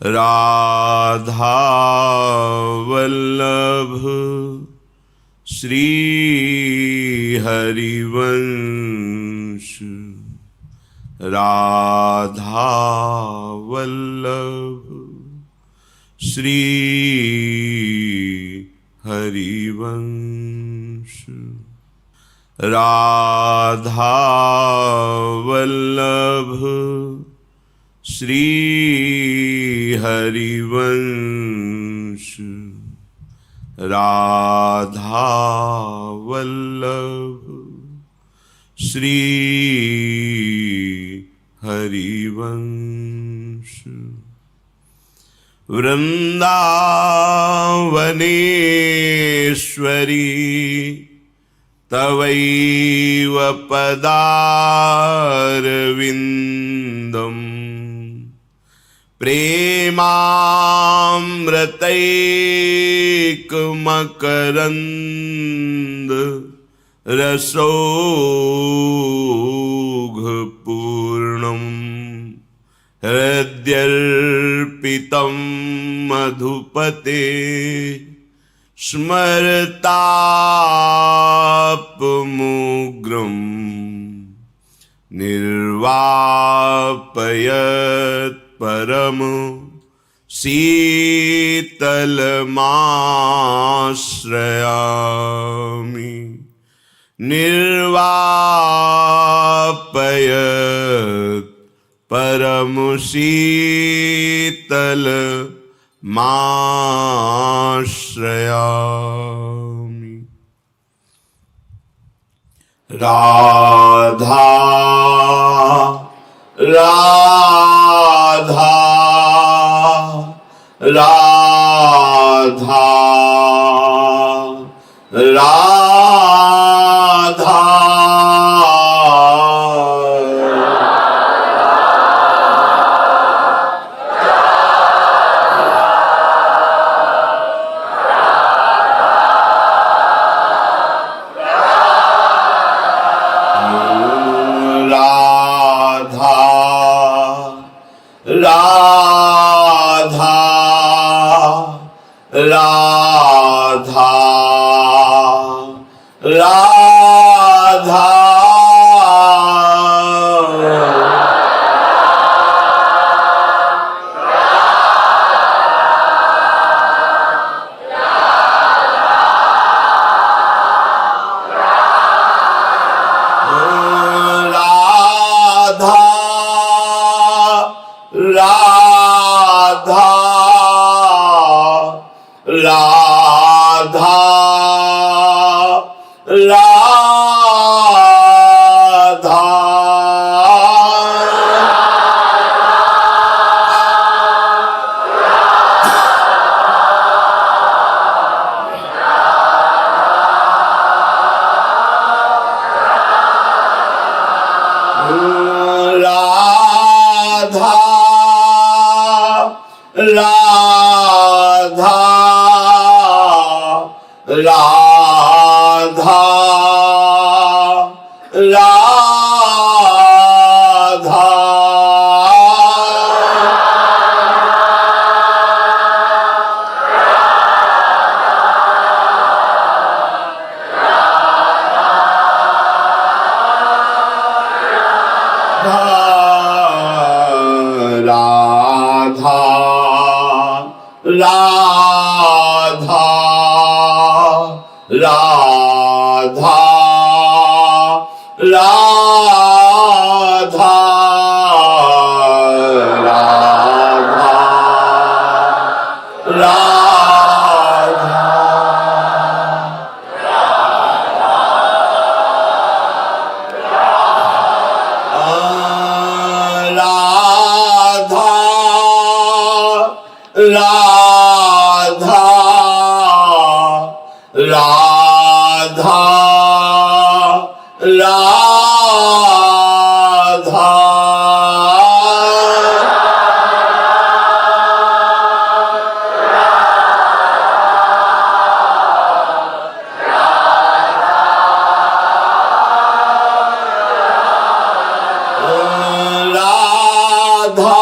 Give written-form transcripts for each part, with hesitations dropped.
राधा वल्लभ श्री हरिवंश। राधा वल्लभ श्री हरिवंश। राधा वल्लभ श्री हरिवंश। राधा वल्लभ श्री हरिवंश। वृंदावनेश्वरी तवैव पदारविन्दम् प्रेमामृतैकमकरन्द रसौघपूर्णम् हृद्यर्पितं मधुपते स्मरतापमुग्रम् निर्वापयत् परम शीतलमाश्रयामि। निर्वापयत् परम शीतलमाश्रयामि। राधा राधा राधा राधा राधा राधा राधा राधा राधा राधा राधा राधा राधा राधा राधा राधा राधा राधा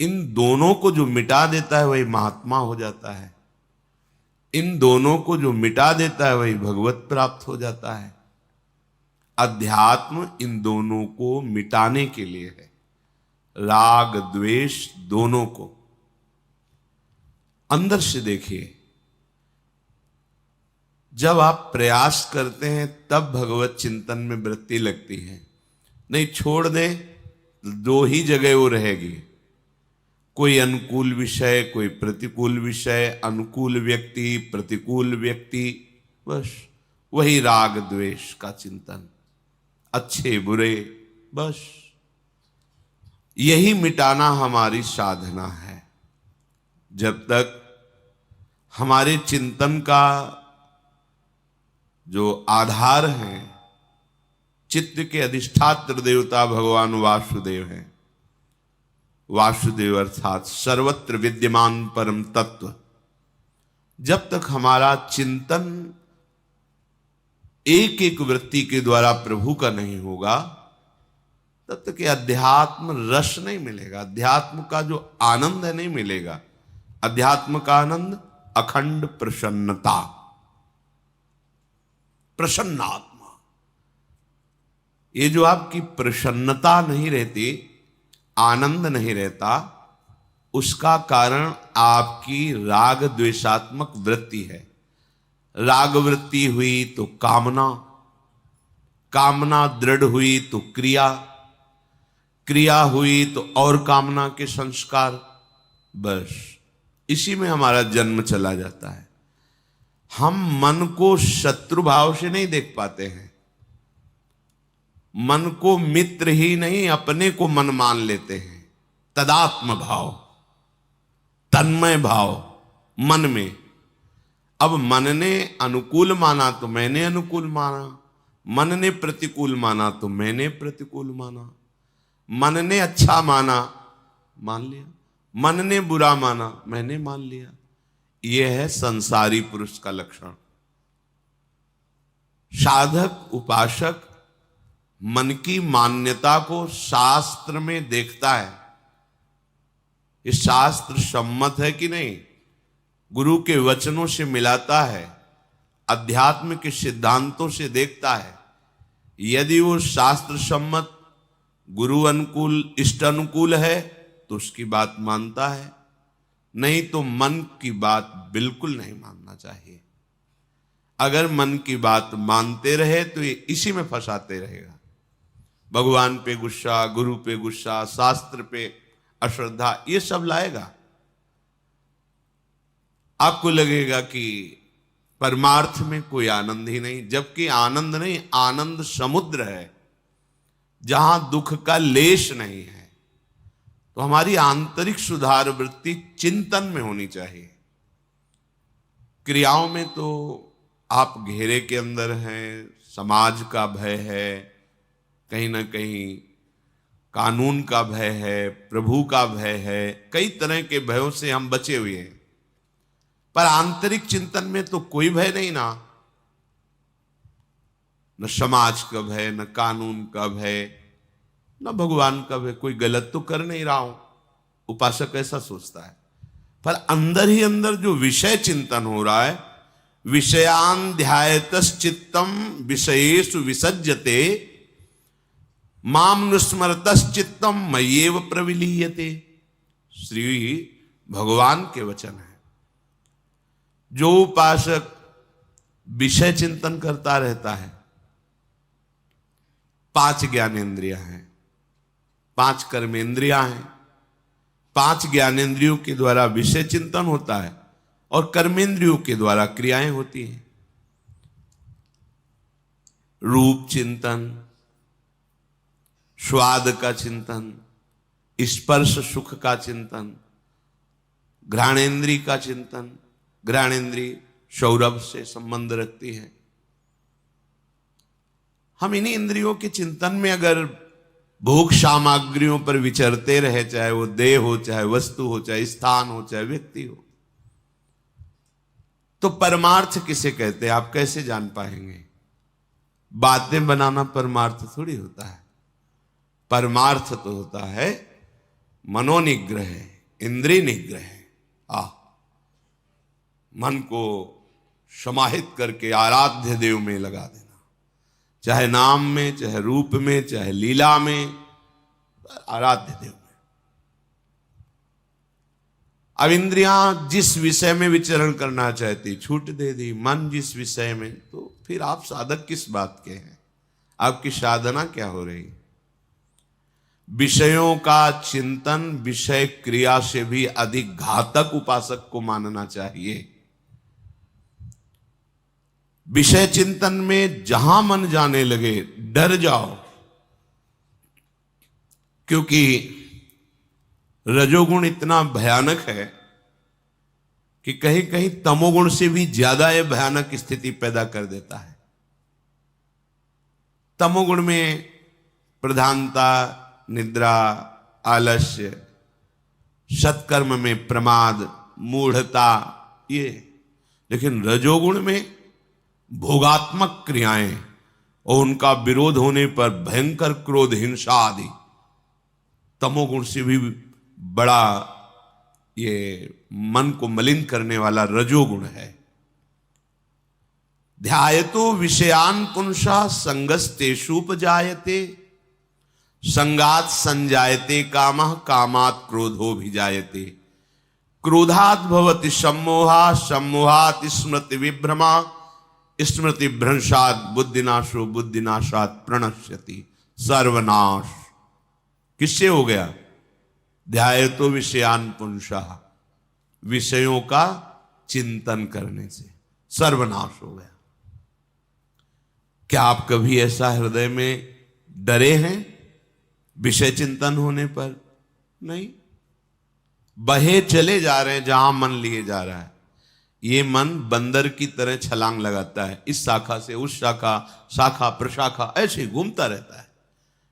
इन दोनों को जो मिटा देता है वही महात्मा हो जाता है। इन दोनों को जो मिटा देता है वही भगवत प्राप्त हो जाता है। अध्यात्म इन दोनों को मिटाने के लिए है, राग द्वेष दोनों को। अंदर से देखिए, जब आप प्रयास करते हैं तब भगवत चिंतन में वृत्ति लगती है। नहीं छोड़ दें, दो ही जगह वो रहेगी, कोई अनुकूल विषय, कोई प्रतिकूल विषय, अनुकूल व्यक्ति, प्रतिकूल व्यक्ति, बस वही राग द्वेष का चिंतन, अच्छे बुरे, बस यही मिटाना हमारी साधना है। जब तक हमारे चिंतन का जो आधार है, चित्त के अधिष्ठात्र देवता भगवान वासुदेव हैं। वासुदेव अर्थात सर्वत्र विद्यमान परम तत्व। जब तक हमारा चिंतन एक एक वृत्ति के द्वारा प्रभु का नहीं होगा, तब तक अध्यात्म रस नहीं मिलेगा, अध्यात्म का जो आनंद है नहीं मिलेगा। अध्यात्म का आनंद अखंड प्रसन्नता, प्रसन्नात्मा। ये जो आपकी प्रसन्नता नहीं रहती, आनंद नहीं रहता, उसका कारण आपकी राग द्वेषात्मक वृत्ति है। राग वृत्ति हुई तो कामना, कामना दृढ़ हुई तो क्रिया, क्रिया हुई तो और कामना के संस्कार, बस इसी में हमारा जन्म चला जाता है। हम मन को शत्रु भाव से नहीं देख पाते हैं, मन को मित्र ही नहीं अपने को मन मान लेते हैं। तदात्म भाव, तन्मय भाव मन में। अब मन ने अनुकूल माना तो मैंने अनुकूल माना, मन ने प्रतिकूल माना तो मैंने प्रतिकूल माना, मन ने अच्छा माना मान लिया, मन ने बुरा माना मैंने मान लिया। यह है संसारी पुरुष का लक्षण। साधक उपासक मन की मान्यता को शास्त्र में देखता है, ये शास्त्र सम्मत है कि नहीं, गुरु के वचनों से मिलाता है, अध्यात्म के सिद्धांतों से देखता है। यदि वो शास्त्र सम्मत, गुरु अनुकूल, इष्ट अनुकूल है तो उसकी बात मानता है, नहीं तो मन की बात बिल्कुल नहीं मानना चाहिए। अगर मन की बात मानते रहे तो ये इसी में फंसाते रहेगा। भगवान पे गुस्सा, गुरु पे गुस्सा, शास्त्र पे अश्रद्धा, ये सब लाएगा। आपको लगेगा कि परमार्थ में कोई आनंद ही नहीं, जबकि आनंद नहीं, आनंद समुद्र है जहां दुख का लेश नहीं है। तो हमारी आंतरिक सुधार वृत्ति चिंतन में होनी चाहिए। क्रियाओं में तो आप घेरे के अंदर हैं, समाज का भय है, कहीं ना कहीं कानून का भय है, प्रभु का भय है, कई तरह के भयों से हम बचे हुए हैं। पर आंतरिक चिंतन में तो कोई भय नहीं ना, न समाज का भय, न कानून का भय, न भगवान का भय। कोई गलत तो कर नहीं रहा हूं, उपासक ऐसा सोचता है। पर अंदर ही अंदर जो विषय चिंतन हो रहा है, विषयान ध्यायतश्चित्तम विषयेषु विसज्जते माम नुस्मरतश्चित्तम मय्येव प्रविलीयते। श्री भगवान के वचन है। जो उपासक विषय चिंतन करता रहता है, 5 ज्ञानेंद्रियां हैं, 5 कर्मेंद्रियां हैं, 5 ज्ञानेंद्रियों के द्वारा विषय चिंतन होता है और कर्मेंद्रियों के द्वारा क्रियाएं होती हैं। रूप चिंतन, स्वाद का चिंतन, स्पर्श सुख का चिंतन, घ्राणेन्द्रिय का चिंतन। घ्राणेन्द्रिय सौरभ से संबंध रखती है। हम इन्हीं इंद्रियों के चिंतन में अगर भोग सामग्रियों पर विचरते रहे, चाहे वो देह हो, चाहे वस्तु हो, चाहे स्थान हो, चाहे व्यक्ति हो, तो परमार्थ किसे कहते हैं आप कैसे जान पाएंगे? बातें बनाना परमार्थ थोड़ी होता है। परमार्थ तो होता है मनोनिग्रह, इंद्रिय निग्रह। मन को समाहित करके आराध्य देव में लगा देना, चाहे नाम में, चाहे रूप में, चाहे लीला में, आराध्य देव में। अब इंद्रियां जिस विषय में विचरण करना चाहती छूट दे दी, मन जिस विषय में, तो फिर आप साधक किस बात के हैं? आपकी साधना क्या हो रही? विषयों का चिंतन विषय क्रिया से भी अधिक घातक उपासक को मानना चाहिए। विषय चिंतन में जहां मन जाने लगे डर जाओ, क्योंकि रजोगुण इतना भयानक है कि कहीं कहीं तमोगुण से भी ज्यादा यह भयानक स्थिति पैदा कर देता है। तमोगुण में प्रधानता, निद्रा, आलस्य, सत्कर्म में प्रमाद, मूढ़ता, ये। लेकिन रजोगुण में भोगात्मक क्रियाएं और उनका विरोध होने पर भयंकर क्रोध, हिंसा आदि तमोगुण से भी बड़ा ये मन को मलिन करने वाला रजोगुण है। ध्यायतो विषयान पुंसा संगस्तेषुपजायते, संगात संजायते कामः, कामात् क्रोधो भिजायते, क्रोधात् भवति सम्मोहा, सम्मोहात् स्मृति विभ्रमा, स्मृति भ्रंशात् बुद्धिनाशो, बुद्धिनाशात् प्रणश्यति। सर्वनाश किससे हो गया? ध्यायतो विषयान पुंसा, विषयों का चिंतन करने से सर्वनाश हो गया। क्या आप कभी ऐसा हृदय में डरे हैं विषय चिंतन होने पर? नहीं, बहे चले जा रहे हैं जहां मन लिए जा रहा है। ये मन बंदर की तरह छलांग लगाता है, इस शाखा से उस शाखा, शाखा प्रशाखा, ऐसे घूमता रहता है,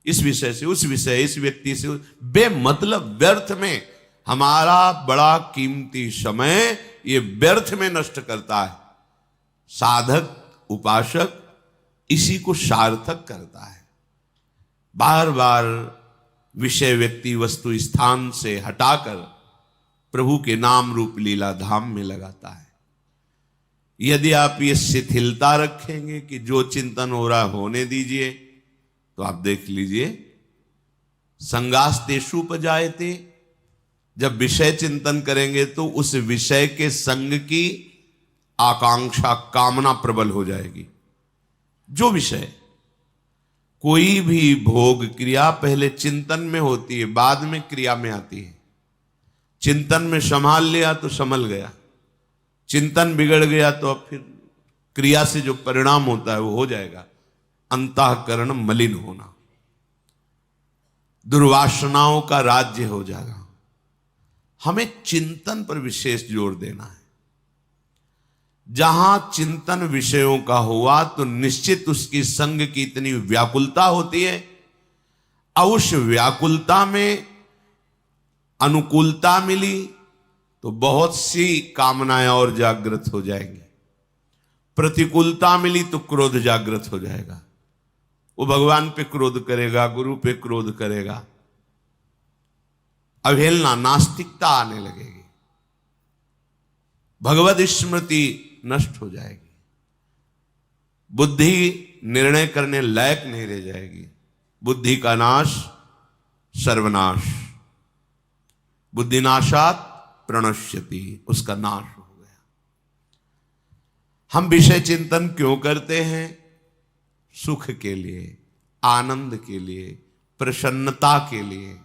इस विषय से उस विषय, इस व्यक्ति से बेमतलब व्यर्थ में हमारा बड़ा कीमती समय ये व्यर्थ में नष्ट करता है। साधक, उपासक इसी को सार्थक करता है। बार बार विषय, व्यक्ति, वस्तु, स्थान से हटाकर प्रभु के नाम रूप लीला धाम में लगाता है। यदि आप ये शिथिलता रखेंगे कि जो चिंतन हो रहा है होने दीजिए, तो आप देख लीजिए संगास्तेषुपजायते, जब विषय चिंतन करेंगे तो उस विषय के संग की आकांक्षा, कामना प्रबल हो जाएगी। जो विषय, कोई भी भोग क्रिया पहले चिंतन में होती है, बाद में क्रिया में आती है। चिंतन में संभाल लिया तो संभल गया, चिंतन बिगड़ गया तो अब फिर क्रिया से जो परिणाम होता है वो हो जाएगा अंतःकरण मलिन होना, दुर्वासनाओं का राज्य हो जाएगा। हमें चिंतन पर विशेष जोर देना है। जहां चिंतन विषयों का हुआ तो निश्चित उसकी संग की इतनी व्याकुलता होती है, और उस व्याकुलता में अनुकूलता मिली तो बहुत सी कामनाएं और जागृत हो जाएंगी। प्रतिकूलता मिली तो क्रोध जागृत हो जाएगा। वो भगवान पे क्रोध करेगा, गुरु पे क्रोध करेगा, अवहेलना, नास्तिकता आने लगेगी, भगवद स्मृति नष्ट हो जाएगी, बुद्धि निर्णय करने लायक नहीं रह जाएगी। बुद्धि का नाश सर्वनाश, बुद्धिनाशात् प्रणश्यति, उसका नाश हो गया। हम विषय चिंतन क्यों करते हैं? सुख के लिए, आनंद के लिए, प्रसन्नता के लिए।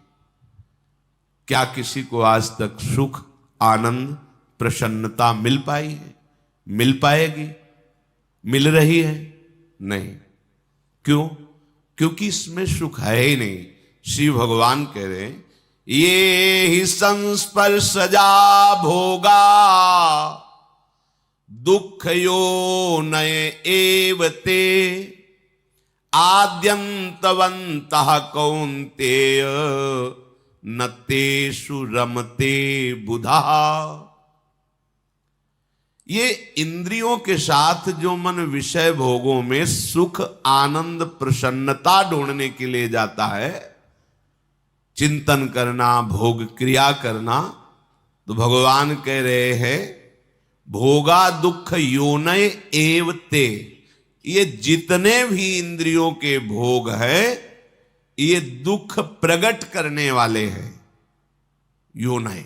क्या किसी को आज तक सुख, आनंद, प्रसन्नता मिल पाई है? मिल पाएगी? मिल रही है? नहीं। क्यों? क्योंकि इसमें सुख है ही नहीं। श्री भगवान कह रहे हैं, ये ही संस्पर्शजा भोगा दुख यो नये एवते आद्यंतवंतः कौन्तेय न तेषु रमते बुधा। ये इंद्रियों के साथ जो मन विषय भोगों में सुख, आनंद, प्रसन्नता ढूंढने के लिए जाता है, चिंतन करना, भोग क्रिया करना, तो भगवान कह रहे हैं भोगा दुख योनय एव ते, ये जितने भी इंद्रियों के भोग है ये दुख प्रकट करने वाले हैं। योनय,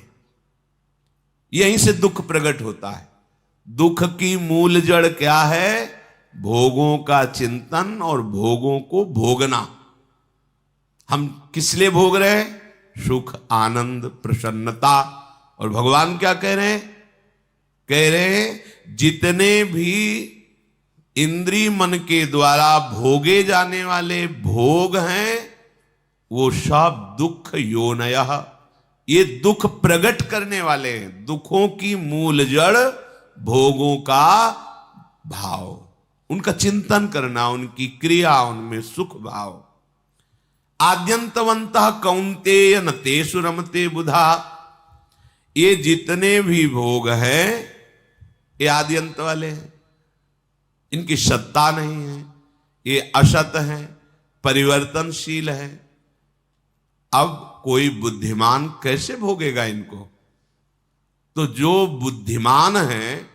यहीं से दुख प्रकट होता है। दुख की मूल जड़ क्या है? भोगों का चिंतन और भोगों को भोगना। हम किस लिए भोग रहे हैं? सुख, आनंद, प्रसन्नता। और भगवान क्या कह रहे हैं? कह रहे हैं जितने भी इंद्रिय मन के द्वारा भोगे जाने वाले भोग हैं वो सब दुख योनयः, ये दुख प्रकट करने वाले हैं। दुखों की मूल जड़ भोगों का भाव, उनका चिंतन करना, उनकी क्रिया, उनमें सुख भाव। आद्यंतवंतः कौन्तेय न तेषु रमते बुधा, ये जितने भी भोग हैं ये आद्यंत वाले हैं, इनकी सत्ता नहीं है, ये असत है, परिवर्तनशील है। अब कोई बुद्धिमान कैसे भोगेगा इनको? तो जो बुद्धिमान है,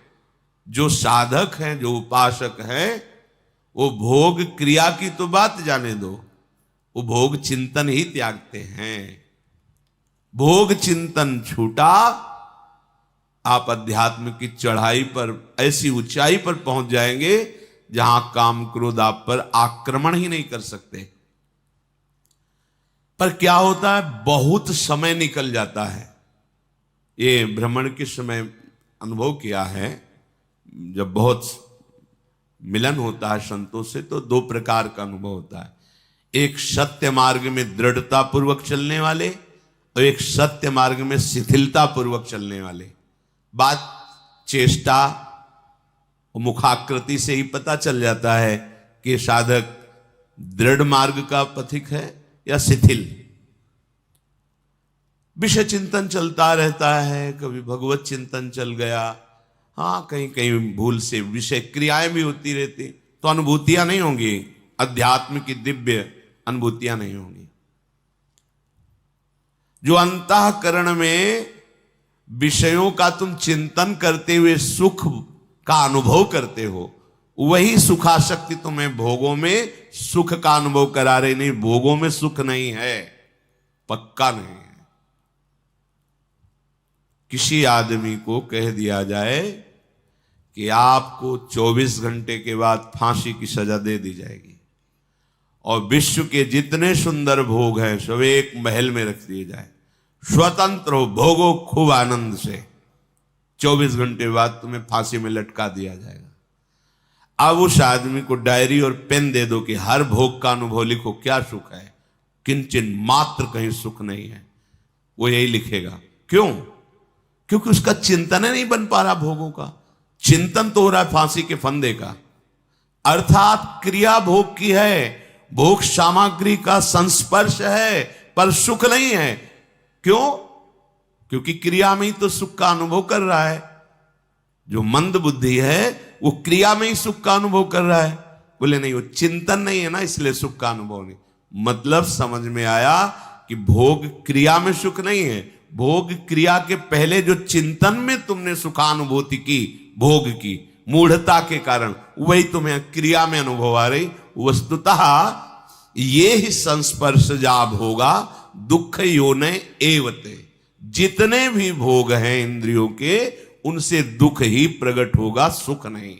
जो साधक हैं, जो उपासक हैं, वो भोग क्रिया की तो बात जाने दो, वो भोग चिंतन ही त्यागते हैं। भोग चिंतन छूटा, आप अध्यात्म की चढ़ाई पर, ऐसी ऊंचाई पर पहुंच जाएंगे जहां काम क्रोध आप पर आक्रमण ही नहीं कर सकते। पर क्या होता है, बहुत समय निकल जाता है। ये भ्रमण के समय अनुभव किया है, जब बहुत मिलन होता है संतों से तो दो प्रकार का अनुभव होता है। एक सत्य मार्ग में दृढ़ता पूर्वक चलने वाले और एक सत्य मार्ग में शिथिलता पूर्वक चलने वाले। बात चेष्टा और मुखाकृति से ही पता चल जाता है कि साधक दृढ़ मार्ग का पथिक है या शिथिल। विषय चिंतन चलता रहता है, कभी भगवत चिंतन चल गया, हाँ कहीं कहीं भूल से विषय क्रियाएं भी होती रहती, तो अनुभूतियां नहीं होंगी, अध्यात्म की दिव्य अनुभूतियां नहीं होंगी। जो अंतःकरण में विषयों का तुम चिंतन करते हुए सुख का अनुभव करते हो, वही सुखाशक्ति तुम्हें भोगों में सुख का अनुभव करा रही। नहीं, भोगों में सुख नहीं है, पक्का नहीं है। किसी आदमी को कह दिया जाए कि आपको 24 घंटे के बाद फांसी की सजा दे दी जाएगी और विश्व के जितने सुंदर भोग हैं सब एक महल में रख दिए जाए, स्वतंत्र हो, भोगो खूब आनंद से, 24 घंटे बाद तुम्हें फांसी में लटका दिया जाएगा। अब उस आदमी को डायरी और पेन दे दो कि हर भोग का अनुभव लिखो, क्या सुख है, किंचन मात्र कहीं सुख नहीं है, वो यही लिखेगा। क्यों? क्योंकि उसका चिंतन नहीं बन पा रहा भोगों का। चिंतन तो हो रहा है फांसी के फंदे का, अर्थात क्रिया भोग की है, भोग सामग्री का संस्पर्श है पर सुख नहीं है। क्यों? क्योंकि क्रिया में ही तो सुख का अनुभव कर रहा है। जो मंद बुद्धि है वो क्रिया में ही सुख का अनुभव कर रहा है। बोले नहीं, वो चिंतन नहीं है ना, इसलिए सुख का अनुभव नहीं। मतलब समझ में आया कि भोग क्रिया में सुख नहीं है, भोग क्रिया के पहले जो चिंतन में तुमने सुखानुभूति की, भोग की मूढ़ता के कारण, वही तुम्हें क्रिया में अनुभव आ रही। वस्तुतः ये ही संस्पर्श जाब होगा दुख योनय एवते। जितने भी भोग हैं इंद्रियों के, उनसे दुख ही प्रकट होगा, सुख नहीं।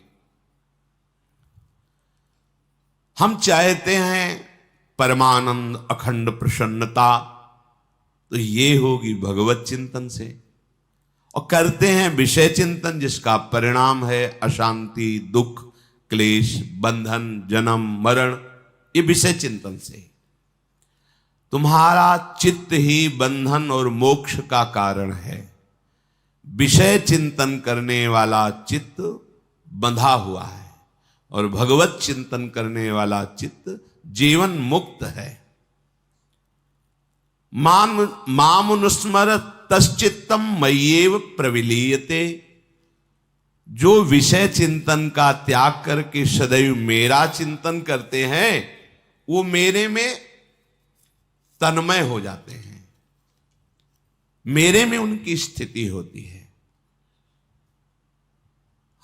हम चाहते हैं परमानंद, अखंड प्रसन्नता, तो ये होगी भगवत चिंतन से। और करते हैं विषय चिंतन जिसका परिणाम है अशांति, दुख, क्लेश, बंधन, जन्म, मरण, ये विषय चिंतन से। तुम्हारा चित्त ही बंधन और मोक्ष का कारण है। विषय चिंतन करने वाला चित्त बंधा हुआ है और भगवत चिंतन करने वाला चित्त जीवन मुक्त है। मामनुस्मर तश्चित्तम मय्येव प्रविलीयते। जो विषय चिंतन का त्याग करके सदैव मेरा चिंतन करते हैं, वो मेरे में तन्मय हो जाते हैं। मेरे में उनकी स्थिति होती है।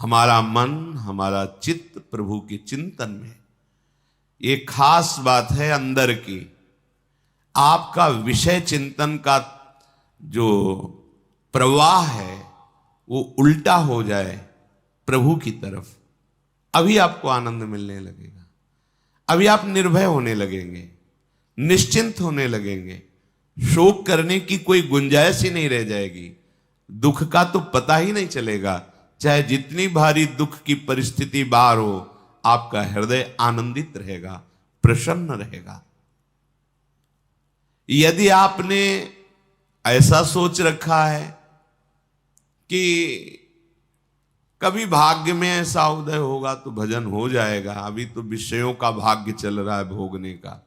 हमारा मन, हमारा चित्त प्रभु के चिंतन में, ये खास बात है अंदर की। आपका विषय चिंतन का जो प्रवाह है वो उल्टा हो जाए प्रभु की तरफ, अभी आपको आनंद मिलने लगेगा, अभी आप निर्भय होने लगेंगे, निश्चिंत होने लगेंगे, शोक करने की कोई गुंजाइश ही नहीं रह जाएगी, दुख का तो पता ही नहीं चलेगा। चाहे जितनी भारी दुख की परिस्थिति बाहर हो, आपका हृदय आनंदित रहेगा, प्रसन्न रहेगा। यदि आपने ऐसा सोच रखा है कि कभी भाग्य में ऐसा उदय होगा तो भजन हो जाएगा, अभी तो विषयों का भाग्य चल रहा है भोगने का,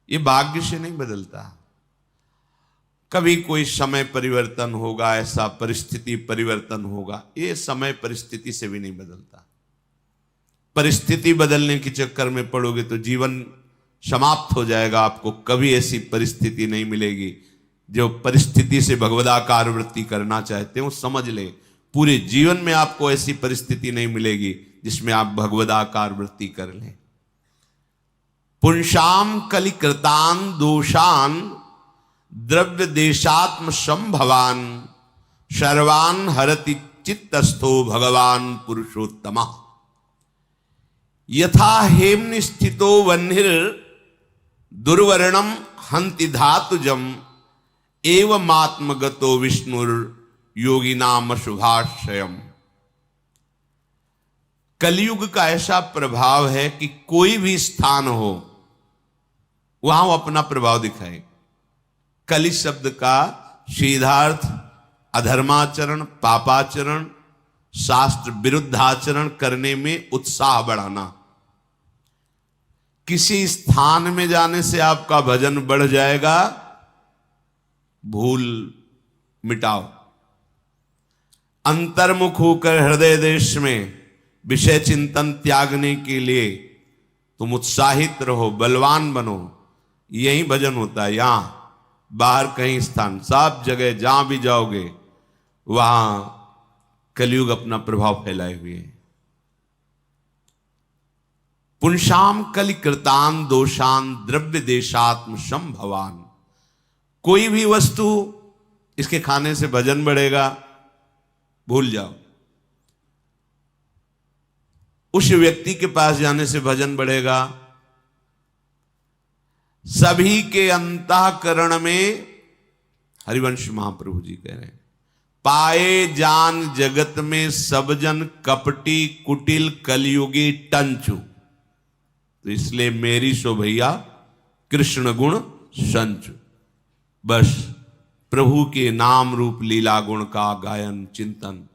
ये भाग्य से नहीं बदलता। कभी कोई समय परिवर्तन होगा, ऐसा परिस्थिति परिवर्तन होगा, ये समय परिस्थिति से भी नहीं बदलता। परिस्थिति बदलने के चक्कर में पड़ोगे तो जीवन समाप्त हो जाएगा, आपको कभी ऐसी परिस्थिति नहीं मिलेगी। जो परिस्थिति से भगवदाकार वृत्ति करना चाहते हो समझ ले, पूरे जीवन में आपको ऐसी परिस्थिति नहीं मिलेगी जिसमें आप भगवदाकार वृत्ति कर लें। पुंसाम कलिकृतान दोषान द्रव्य देशात्म संभवान सर्वान हरति चित्तस्थो भगवान पुरुषोत्तम। यथा हेम्नि स्थितो वह्निर दुर्वर्णम हंति धातुजम एवमात्मगतो विष्णुर योगिनाम शुभाशयम। कलयुग का ऐसा प्रभाव है कि कोई भी स्थान हो वहां वो अपना प्रभाव दिखाए। कलि शब्द का सीधार्थ अधर्माचरण, पापाचरण, शास्त्र विरुद्धाचरण करने में उत्साह बढ़ाना। किसी स्थान में जाने से आपका भजन बढ़ जाएगा, भूल मिटाओ। अंतर्मुख होकर हृदय देश में विषय चिंतन त्यागने के लिए तुम उत्साहित रहो, बलवान बनो। यही भजन होता है। यहां बाहर कहीं स्थान, सब जगह जहां भी जाओगे वहां कलयुग अपना प्रभाव फैलाए हुए है। पुंसाम कलिकृतान दोषान द्रव्य देशात्म संभवान। कोई भी वस्तु, इसके खाने से भजन बढ़ेगा, भूल जाओ। उस व्यक्ति के पास जाने से भजन बढ़ेगा। सभी के अंतःकरण में, हरिवंश महाप्रभु जी कह रहे हैं, पाए जान जगत में सब जन कपटी कुटिल कलयुगी टंचु। तो इसलिए मेरी सो भैया कृष्ण गुण संचु। बस प्रभु के नाम रूप लीला गुण का गायन चिंतन,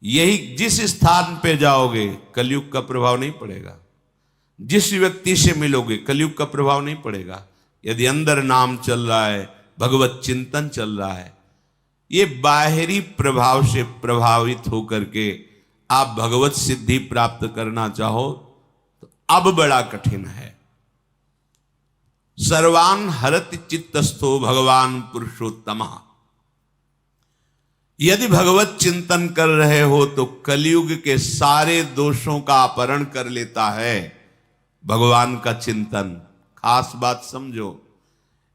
यही जिस स्थान पे जाओगे कलयुग का प्रभाव नहीं पड़ेगा। जिस व्यक्ति से मिलोगे कलयुग का प्रभाव नहीं पड़ेगा। यदि अंदर नाम चल रहा है, भगवत चिंतन चल रहा है, ये बाहरी प्रभाव से प्रभावित होकर के आप भगवत सिद्धि प्राप्त करना चाहो तो अब बड़ा कठिन है। सर्वान हरति चित्तस्थो भगवान पुरुषोत्तम। यदि भगवत चिंतन कर रहे हो तो कलयुग के सारे दोषों का अपहरण कर लेता है भगवान का चिंतन। खास बात समझो,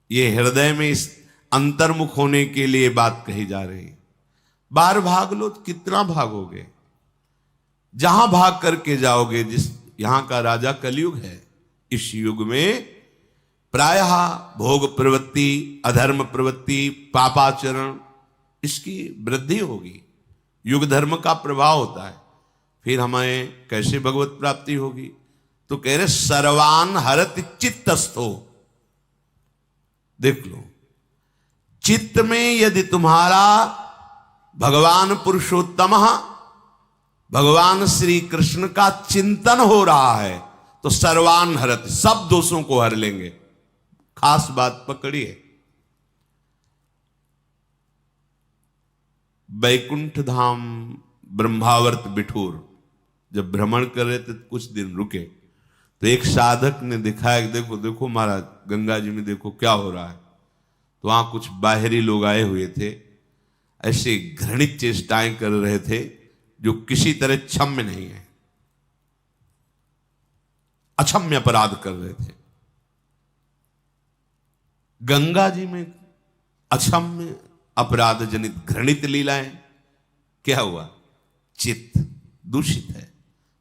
ये हृदय में इस अंतर्मुख होने के लिए बात कही जा रही है। बाहर भाग लो तो कितना भागोगे, जहां भाग करके जाओगे। जिस यहां का राजा कलयुग है। इस युग में प्रायः भोग प्रवृत्ति, अधर्म प्रवृत्ति, पापाचरण, इसकी वृद्धि होगी। युग धर्म का प्रभाव होता है। फिर हमें कैसे भगवत प्राप्ति होगी? तो कह रहे सर्वान हरत चित्तस्थो। देख लो, चित्त में यदि तुम्हारा भगवान पुरुषोत्तम, भगवान श्री कृष्ण का चिंतन हो रहा है तो सर्वान हरत, सब दोषों को हर लेंगे। खास बात पकड़िए, बैकुंठ धाम ब्रह्मावर्त बिठूर जब भ्रमण कर रहे थे कुछ दिन रुके तो एक साधक ने दिखाया कि देखो देखो महाराज, गंगा जी में देखो क्या हो रहा है। तो वहां कुछ बाहरी लोग आए हुए थे, ऐसे घृणित चेष्टाएं कर रहे थे जो किसी तरह क्षम्य नहीं है, अक्षम्य अपराध कर रहे थे। गंगा जी में अक्षम्य अपराध जनित घृणित लीलाएं, क्या हुआ? चित्त दूषित है।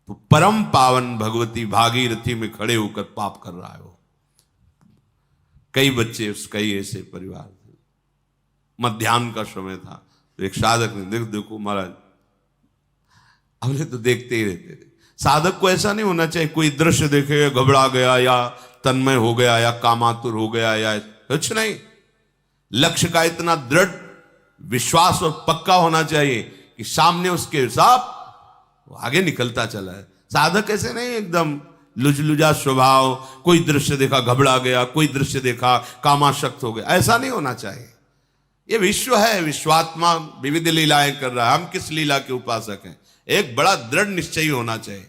तो परम पावन भगवती भागीरथी में खड़े होकर पाप कर रहा है वो। कई बच्चे, कई ऐसे परिवार थे, मध्याह्न का समय था, तो एक साधक ने देखो महाराज, हमने तो देखते ही रहते थे। साधक को ऐसा नहीं होना चाहिए कोई दृश्य देखे घबरा गया या तन्मय हो गया या कामातुर हो गया या कुछ नहीं। लक्ष्य का इतना दृढ़ विश्वास और पक्का होना चाहिए कि सामने उसके साथ वो आगे निकलता चला है। साधक ऐसे नहीं एकदम लुजलुजा स्वभाव, कोई दृश्य देखा घबरा गया, कोई दृश्य देखा कामाशक्त हो गया, ऐसा नहीं होना चाहिए। ये विश्व है, विश्वात्मा विविध लीलाएं कर रहा है, हम किस लीला के उपासक हैं? एक बड़ा दृढ़ निश्चय होना चाहिए।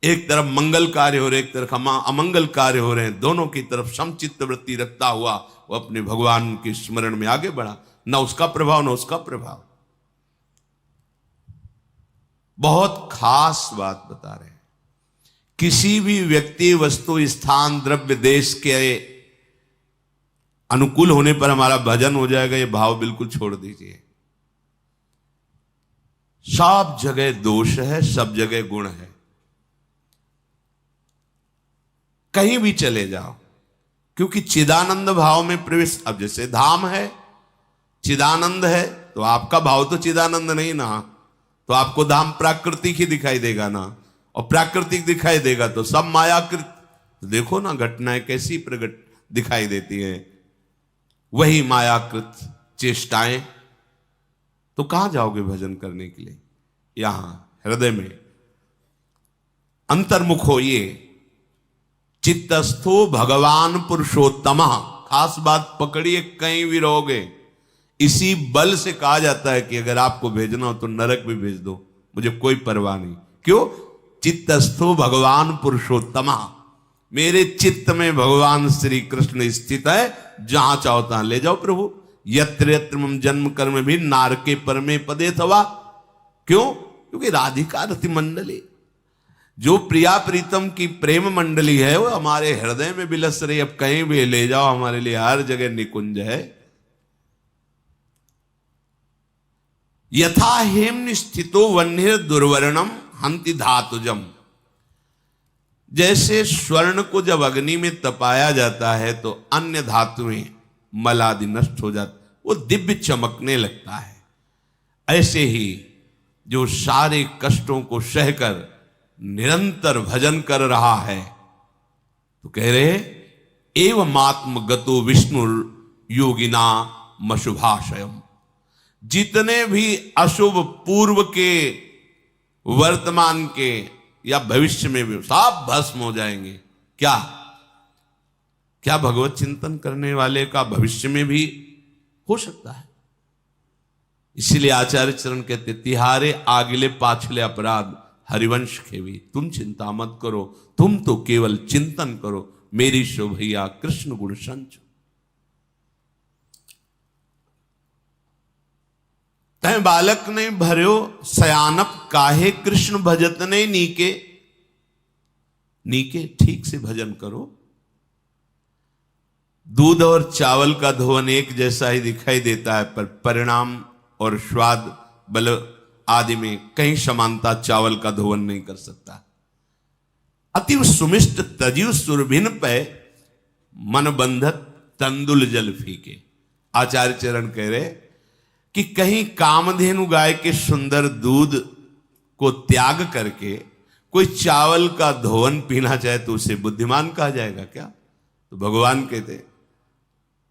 एक तरफ मंगल कार्य हो रहे, एक तरफ अमंगल कार्य हो रहे हैं, दोनों की तरफ समचित्त वृत्ति रखता हुआ वो अपने भगवान के स्मरण में आगे बढ़ा, ना उसका प्रभाव ना उसका प्रभाव। बहुत खास बात बता रहे हैं। किसी भी व्यक्ति, वस्तु, स्थान, द्रव्य, देश के अनुकूल होने पर हमारा भजन हो जाएगा, ये भाव बिल्कुल छोड़ दीजिए। सब जगह दोष है, सब जगह गुण है। कहीं भी चले जाओ, क्योंकि चिदानंद भाव में प्रवेश, अब जैसे धाम है, चिदानंद है, तो आपका भाव तो चिदानंद नहीं ना, तो आपको धाम प्राकृतिक ही दिखाई देगा ना, और प्राकृतिक दिखाई देगा तो सब मायाकृत। तो देखो ना घटनाएं कैसी प्रकट दिखाई देती है, वही मायाकृत चेष्टाएं। तो कहां जाओगे भजन करने के लिए? यहां हृदय में अंतर्मुख होइए। चित्तस्थो भगवान पुरुषोत्तम, खास बात पकड़िए, कहीं भी रहोगे। इसी बल से कहा जाता है कि अगर आपको भेजना हो तो नरक भी भेज दो, मुझे कोई परवाह नहीं। क्यों? चित्तस्थो भगवान पुरुषोत्तम, मेरे चित्त में भगवान श्री कृष्ण स्थित है, जहां चाहो तहां ले जाओ प्रभु। यत्र यत्र मम जन्म कर्म भी नारके परमे पदे थवा। क्यों? क्योंकि राधिका रति मंडली, जो प्रिया प्रीतम की प्रेम मंडली है, वो हमारे हृदय में बिलस रही। अब कहीं भी ले जाओ, हमारे लिए हर जगह निकुंज है। यथा हेम स्थितो वन्य दुर्वर्णम हंति धातुजम, जैसे स्वर्ण को जब अग्नि में तपाया जाता है तो अन्य धातुएं मल आदि नष्ट हो जाती, वो दिव्य चमकने लगता है। ऐसे ही जो सारे कष्टों को सहकर निरंतर भजन कर रहा है, तो कह रहे एवं आत्म गतो विष्णु योगिना मशुभाशयम, जितने भी अशुभ पूर्व के, वर्तमान के या भविष्य में भी सब भस्म हो जाएंगे। क्या क्या भगवत चिंतन करने वाले का भविष्य में भी हो सकता है। इसीलिए आचार्य चरण कहते, तिहारे आगिले पाछले अपराध हरिवंश खेवी, तुम चिंता मत करो, तुम तो केवल चिंतन करो, मेरी शोभैया कृष्ण गुण संच। तय बालक ने भर्यो सयानप काहे, कृष्ण भजत ने नीके। नीके ठीक से भजन करो। दूध और चावल का धोवन एक जैसा ही दिखाई देता है, पर परिणाम और स्वाद बल आदि में कहीं समानता चावल का धोवन नहीं कर सकता। अति सुमिष्ट तजीव सुरभिन पे मन बंधक तंदुल जल फीके। आचार्य चरण कह रहे कि कहीं कामधेनु गाय के सुंदर दूध को त्याग करके कोई चावल का धोवन पीना चाहे तो उसे बुद्धिमान कहा जाएगा क्या? तो भगवान कहते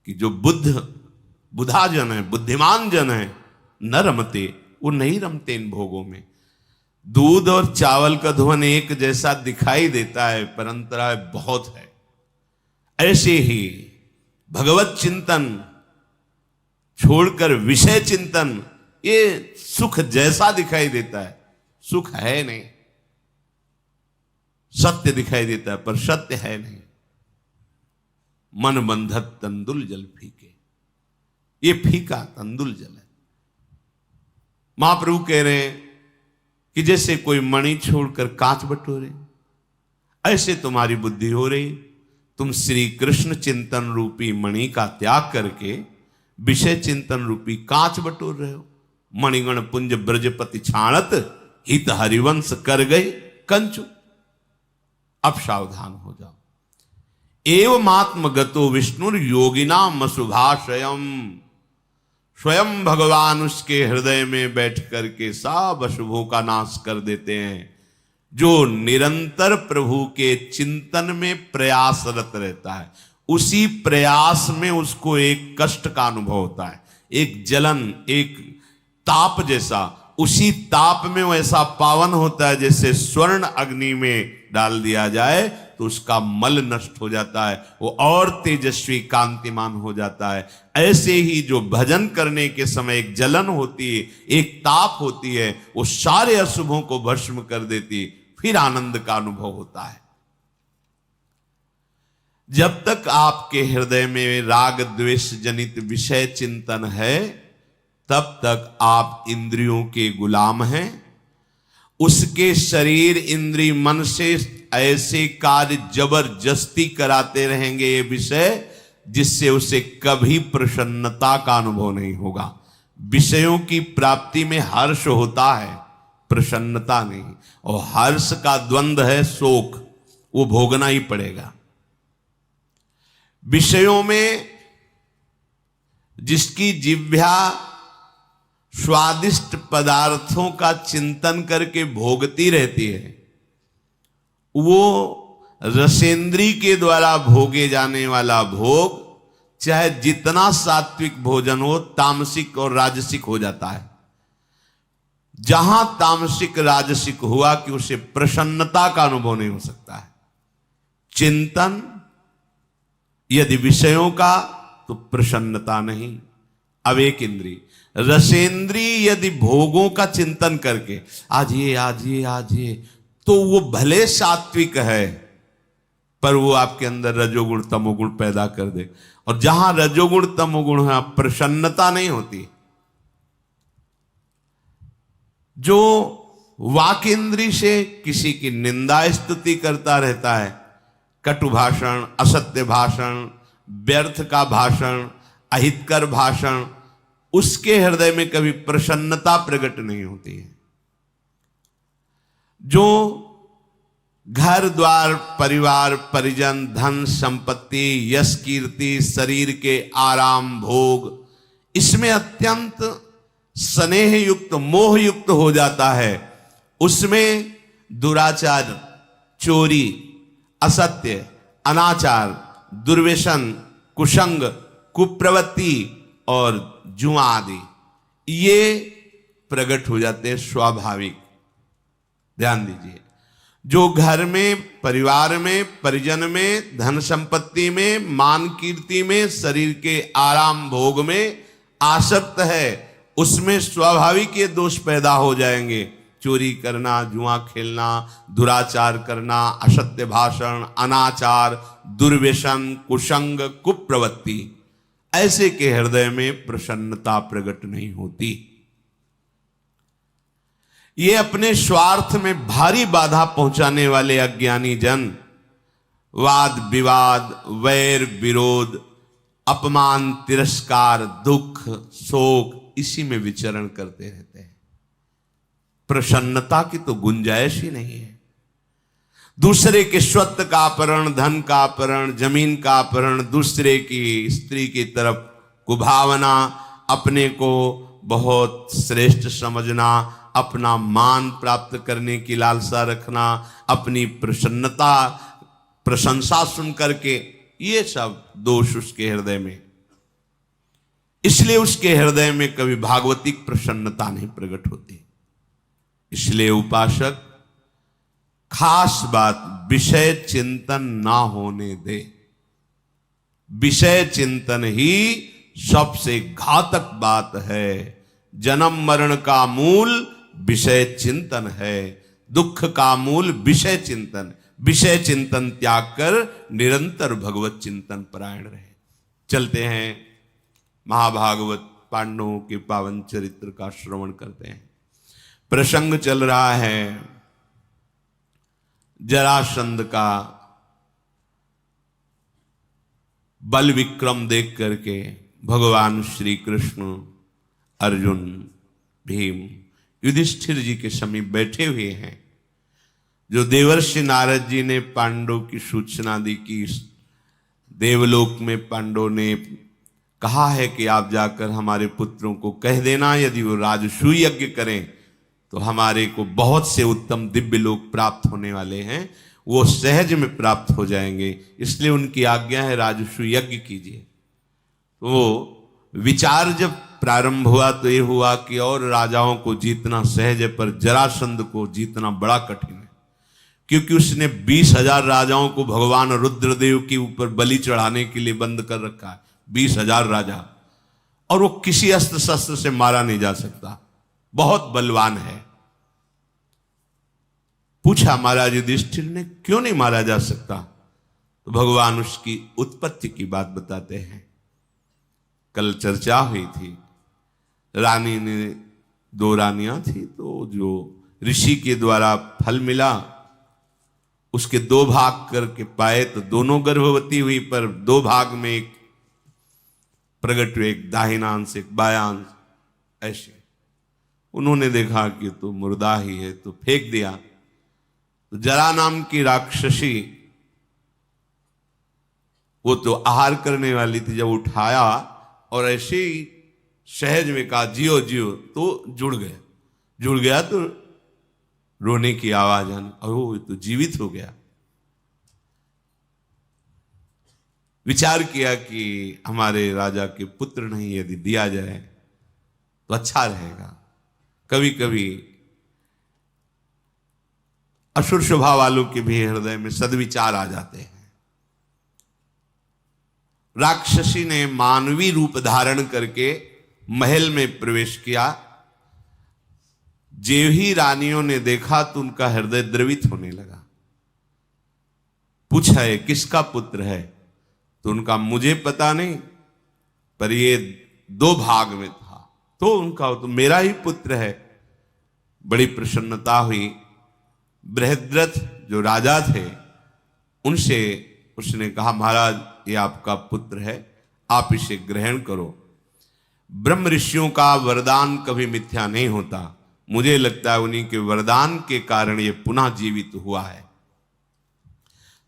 कि जो बुधा जन है, बुद्धिमान जन है, न रमते, वो नहीं रमते इन भोगों में। दूध और चावल का धोवन एक जैसा दिखाई देता है, पर अंतराय बहुत है। ऐसे ही भगवत चिंतन छोड़कर विषय चिंतन, ये सुख जैसा दिखाई देता है, सुख है नहीं। सत्य दिखाई देता है पर सत्य है नहीं। मन बंधत तंदुल जल फीके। ये फीका तंदुल जल है। महाप्रभु कह रहे हैं कि जैसे कोई मणि छोड़कर कांच बटोरे, ऐसे तुम्हारी बुद्धि हो रही। तुम श्री कृष्ण चिंतन रूपी मणि का त्याग करके विषय चिंतन रूपी कांच बटोर रहे हो। मणिगण पुंज ब्रजपति छाणत, हित हरिवंश कर गए कंचु। अब सावधान हो जाओ। एवमात्म गतो विष्णु योगिनाम अशुभाशयम। स्वयं भगवान उसके हृदय में बैठ करके सब अशुभों का नाश कर देते हैं। जो निरंतर प्रभु के चिंतन में प्रयासरत रहता है, उसी प्रयास में उसको एक कष्ट का अनुभव होता है, एक जलन, एक ताप जैसा। उसी ताप में वो ऐसा पावन होता है जैसे स्वर्ण अग्नि में डाल दिया जाए तो उसका मल नष्ट हो जाता है, वो और तेजस्वी कांतिमान हो जाता है। ऐसे ही जो भजन करने के समय एक जलन होती है, एक ताप होती है, वो सारे अशुभों को भस्म कर देती, फिर आनंद का अनुभव होता है। जब तक आपके हृदय में राग द्वेष जनित विषय चिंतन है, तब तक आप इंद्रियों के गुलाम हैं। उसके शरीर इंद्री मन से ऐसे कार्य जबरदस्ती कराते रहेंगे ये विषय, जिससे उसे कभी प्रसन्नता का अनुभव नहीं होगा। विषयों की प्राप्ति में हर्ष होता है, प्रसन्नता नहीं। और हर्ष का द्वंद्व है शोक, वो भोगना ही पड़ेगा। विषयों में जिसकी जिह्वा स्वादिष्ट पदार्थों का चिंतन करके भोगती रहती है, वो रसेंद्री के द्वारा भोगे जाने वाला भोग चाहे जितना सात्विक भोजन हो, तामसिक और राजसिक हो जाता है। जहां तामसिक राजसिक हुआ कि उसे प्रसन्नता का अनुभव नहीं हो सकता है। चिंतन यदि विषयों का, तो प्रसन्नता नहीं। अब एक इंद्री रसेंद्री यदि भोगों का चिंतन करके आज ये आज ये आज ये, तो वो भले सात्विक है, पर वो आपके अंदर रजोगुण तमोगुण पैदा कर दे। और जहां रजोगुण तमोगुण है, प्रसन्नता नहीं होती। जो वाक इंद्री से किसी की निंदा स्तुति करता रहता है, कटु भाषण, असत्य भाषण, व्यर्थ का भाषण, अहितकर भाषण, उसके हृदय में कभी प्रसन्नता प्रकट नहीं होती है। जो घर द्वार परिवार परिजन धन संपत्ति यश कीर्ति शरीर के आराम भोग, इसमें अत्यंत स्नेह युक्त मोह युक्त हो जाता है, उसमें दुराचार, चोरी, असत्य, अनाचार, दुर्व्यसन, कुसंग, कुप्रवृत्ति और जुआ आदि ये प्रकट हो जाते हैं स्वाभाविक। ध्यान दीजिए, जो घर में परिवार में परिजन में धन संपत्ति में मान कीर्ति में शरीर के आराम भोग में आसक्त है, उसमें स्वाभाविक ये दोष पैदा हो जाएंगे। चोरी करना, जुआ खेलना, दुराचार करना, असत्य भाषण, अनाचार, दुर्व्यसन, कुसंग, कुप्रवृत्ति, ऐसे के हृदय में प्रसन्नता प्रकट नहीं होती। ये अपने स्वार्थ में भारी बाधा पहुंचाने वाले अज्ञानी जन वाद विवाद, वैर विरोध, अपमान, तिरस्कार, दुख, शोक, इसी में विचरण करते रहते हैं। प्रसन्नता की तो गुंजाइश ही नहीं है। दूसरे के स्वत्व का अपहरण, धन का अपहरण, जमीन का अपहरण, दूसरे की स्त्री की तरफ कुभावना, अपने को बहुत श्रेष्ठ समझना, अपना मान प्राप्त करने की लालसा रखना, अपनी प्रसन्नता प्रशंसा सुन करके, ये सब दोष उसके हृदय में। इसलिए उसके हृदय में कभी भागवतिक प्रसन्नता नहीं प्रकट होती। इसलिए उपासक खास बात, विषय चिंतन ना होने दे। विषय चिंतन ही सबसे घातक बात है। जन्म मरण का मूल विषय चिंतन है, दुख का मूल विषय चिंतन। विषय चिंतन त्याग कर निरंतर भगवत चिंतन परायण रहे। चलते हैं महाभागवत पांडवों के पावन चरित्र का श्रवण करते हैं। प्रसंग चल रहा है जरासंध का बल विक्रम देख करके भगवान श्री कृष्ण, अर्जुन, भीम युधिष्ठिर जी के समीप बैठे हुए हैं। जो देवर्षि नारद जी ने पांडवों की सूचना दी कि देवलोक में पांडवों ने कहा है कि आप जाकर हमारे पुत्रों को कह देना, यदि वो राजसूय यज्ञ करें तो हमारे को बहुत से उत्तम दिव्य लोक प्राप्त होने वाले हैं, वो सहज में प्राप्त हो जाएंगे, इसलिए उनकी आज्ञा है राजसूय यज्ञ कीजिए। तो विचार जब प्रारंभ हुआ तो ये हुआ कि और राजाओं को जीतना सहज है, पर जरासंध को जीतना बड़ा कठिन है, क्योंकि उसने 20,000 राजाओं को भगवान रुद्रदेव के ऊपर बलि चढ़ाने के लिए बंद कर रखा है। 20,000 राजा, और वो किसी अस्त्र शस्त्र से मारा नहीं जा सकता, बहुत बलवान है। पूछा महाराज युधिष्ठिर ने क्यों नहीं मारा जा सकता, तो भगवान उसकी उत्पत्ति की बात बताते हैं। कल चर्चा हुई थी, रानी ने 2 रानियां थी, तो जो ऋषि के द्वारा फल मिला उसके 2 भाग करके पाए, तो दोनों गर्भवती हुई, पर 2 भाग में एक प्रकट हुए, एक दाहिनांश एक बायांश। ऐसे उन्होंने देखा कि तो मुर्दा ही है, तो फेंक दिया। तो जरा नाम की राक्षसी, वो तो आहार करने वाली थी, जब उठाया और ऐसे ही सहज में कहा जियो जियो, तो जुड़ गया तो रोने की आवाज आनी, और वो तो जीवित हो गया। विचार किया कि हमारे राजा के पुत्र नहीं यदि दिया जाए तो अच्छा रहेगा। कभी कभी असुर स्वभाव वालों के भी हृदय में सद्विचार आ जाते हैं। राक्षसी ने मानवी रूप धारण करके महल में प्रवेश किया। जो ही रानियों ने देखा तो उनका हृदय द्रवित होने लगा। पूछा है किसका पुत्र है, तो उनका मुझे पता नहीं, पर ये 2 भाग में था, तो उनका तो मेरा ही पुत्र है। बड़ी प्रसन्नता हुई। बृहद्रथ जो राजा थे उनसे उसने कहा महाराज ये आपका पुत्र है, आप इसे ग्रहण करो। ब्रह्म ऋषियों का वरदान कभी मिथ्या नहीं होता, मुझे लगता है उन्हीं के वरदान के कारण ये पुनः जीवित हुआ है।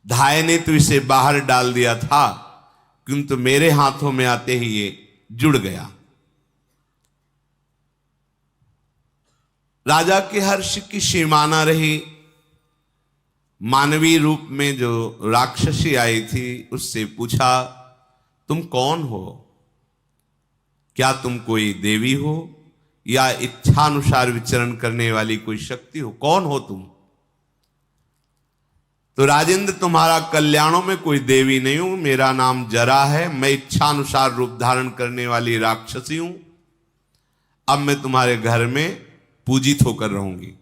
धाय ने तो इसे बाहर डाल दिया था, किंतु मेरे हाथों में आते ही ये जुड़ गया। राजा के हर्ष की सीमा न रही। मानवीय रूप में जो राक्षसी आई थी उससे पूछा तुम कौन हो, क्या तुम कोई देवी हो या इच्छानुसार विचरण करने वाली कोई शक्ति हो, कौन हो तुम? तो राजेंद्र तुम्हारा कल्याणों में कोई देवी नहीं हूं, मेरा नाम जरा है, मैं इच्छानुसार रूप धारण करने वाली राक्षसी हूं। अब मैं तुम्हारे घर में पूजित होकर रहूंगी।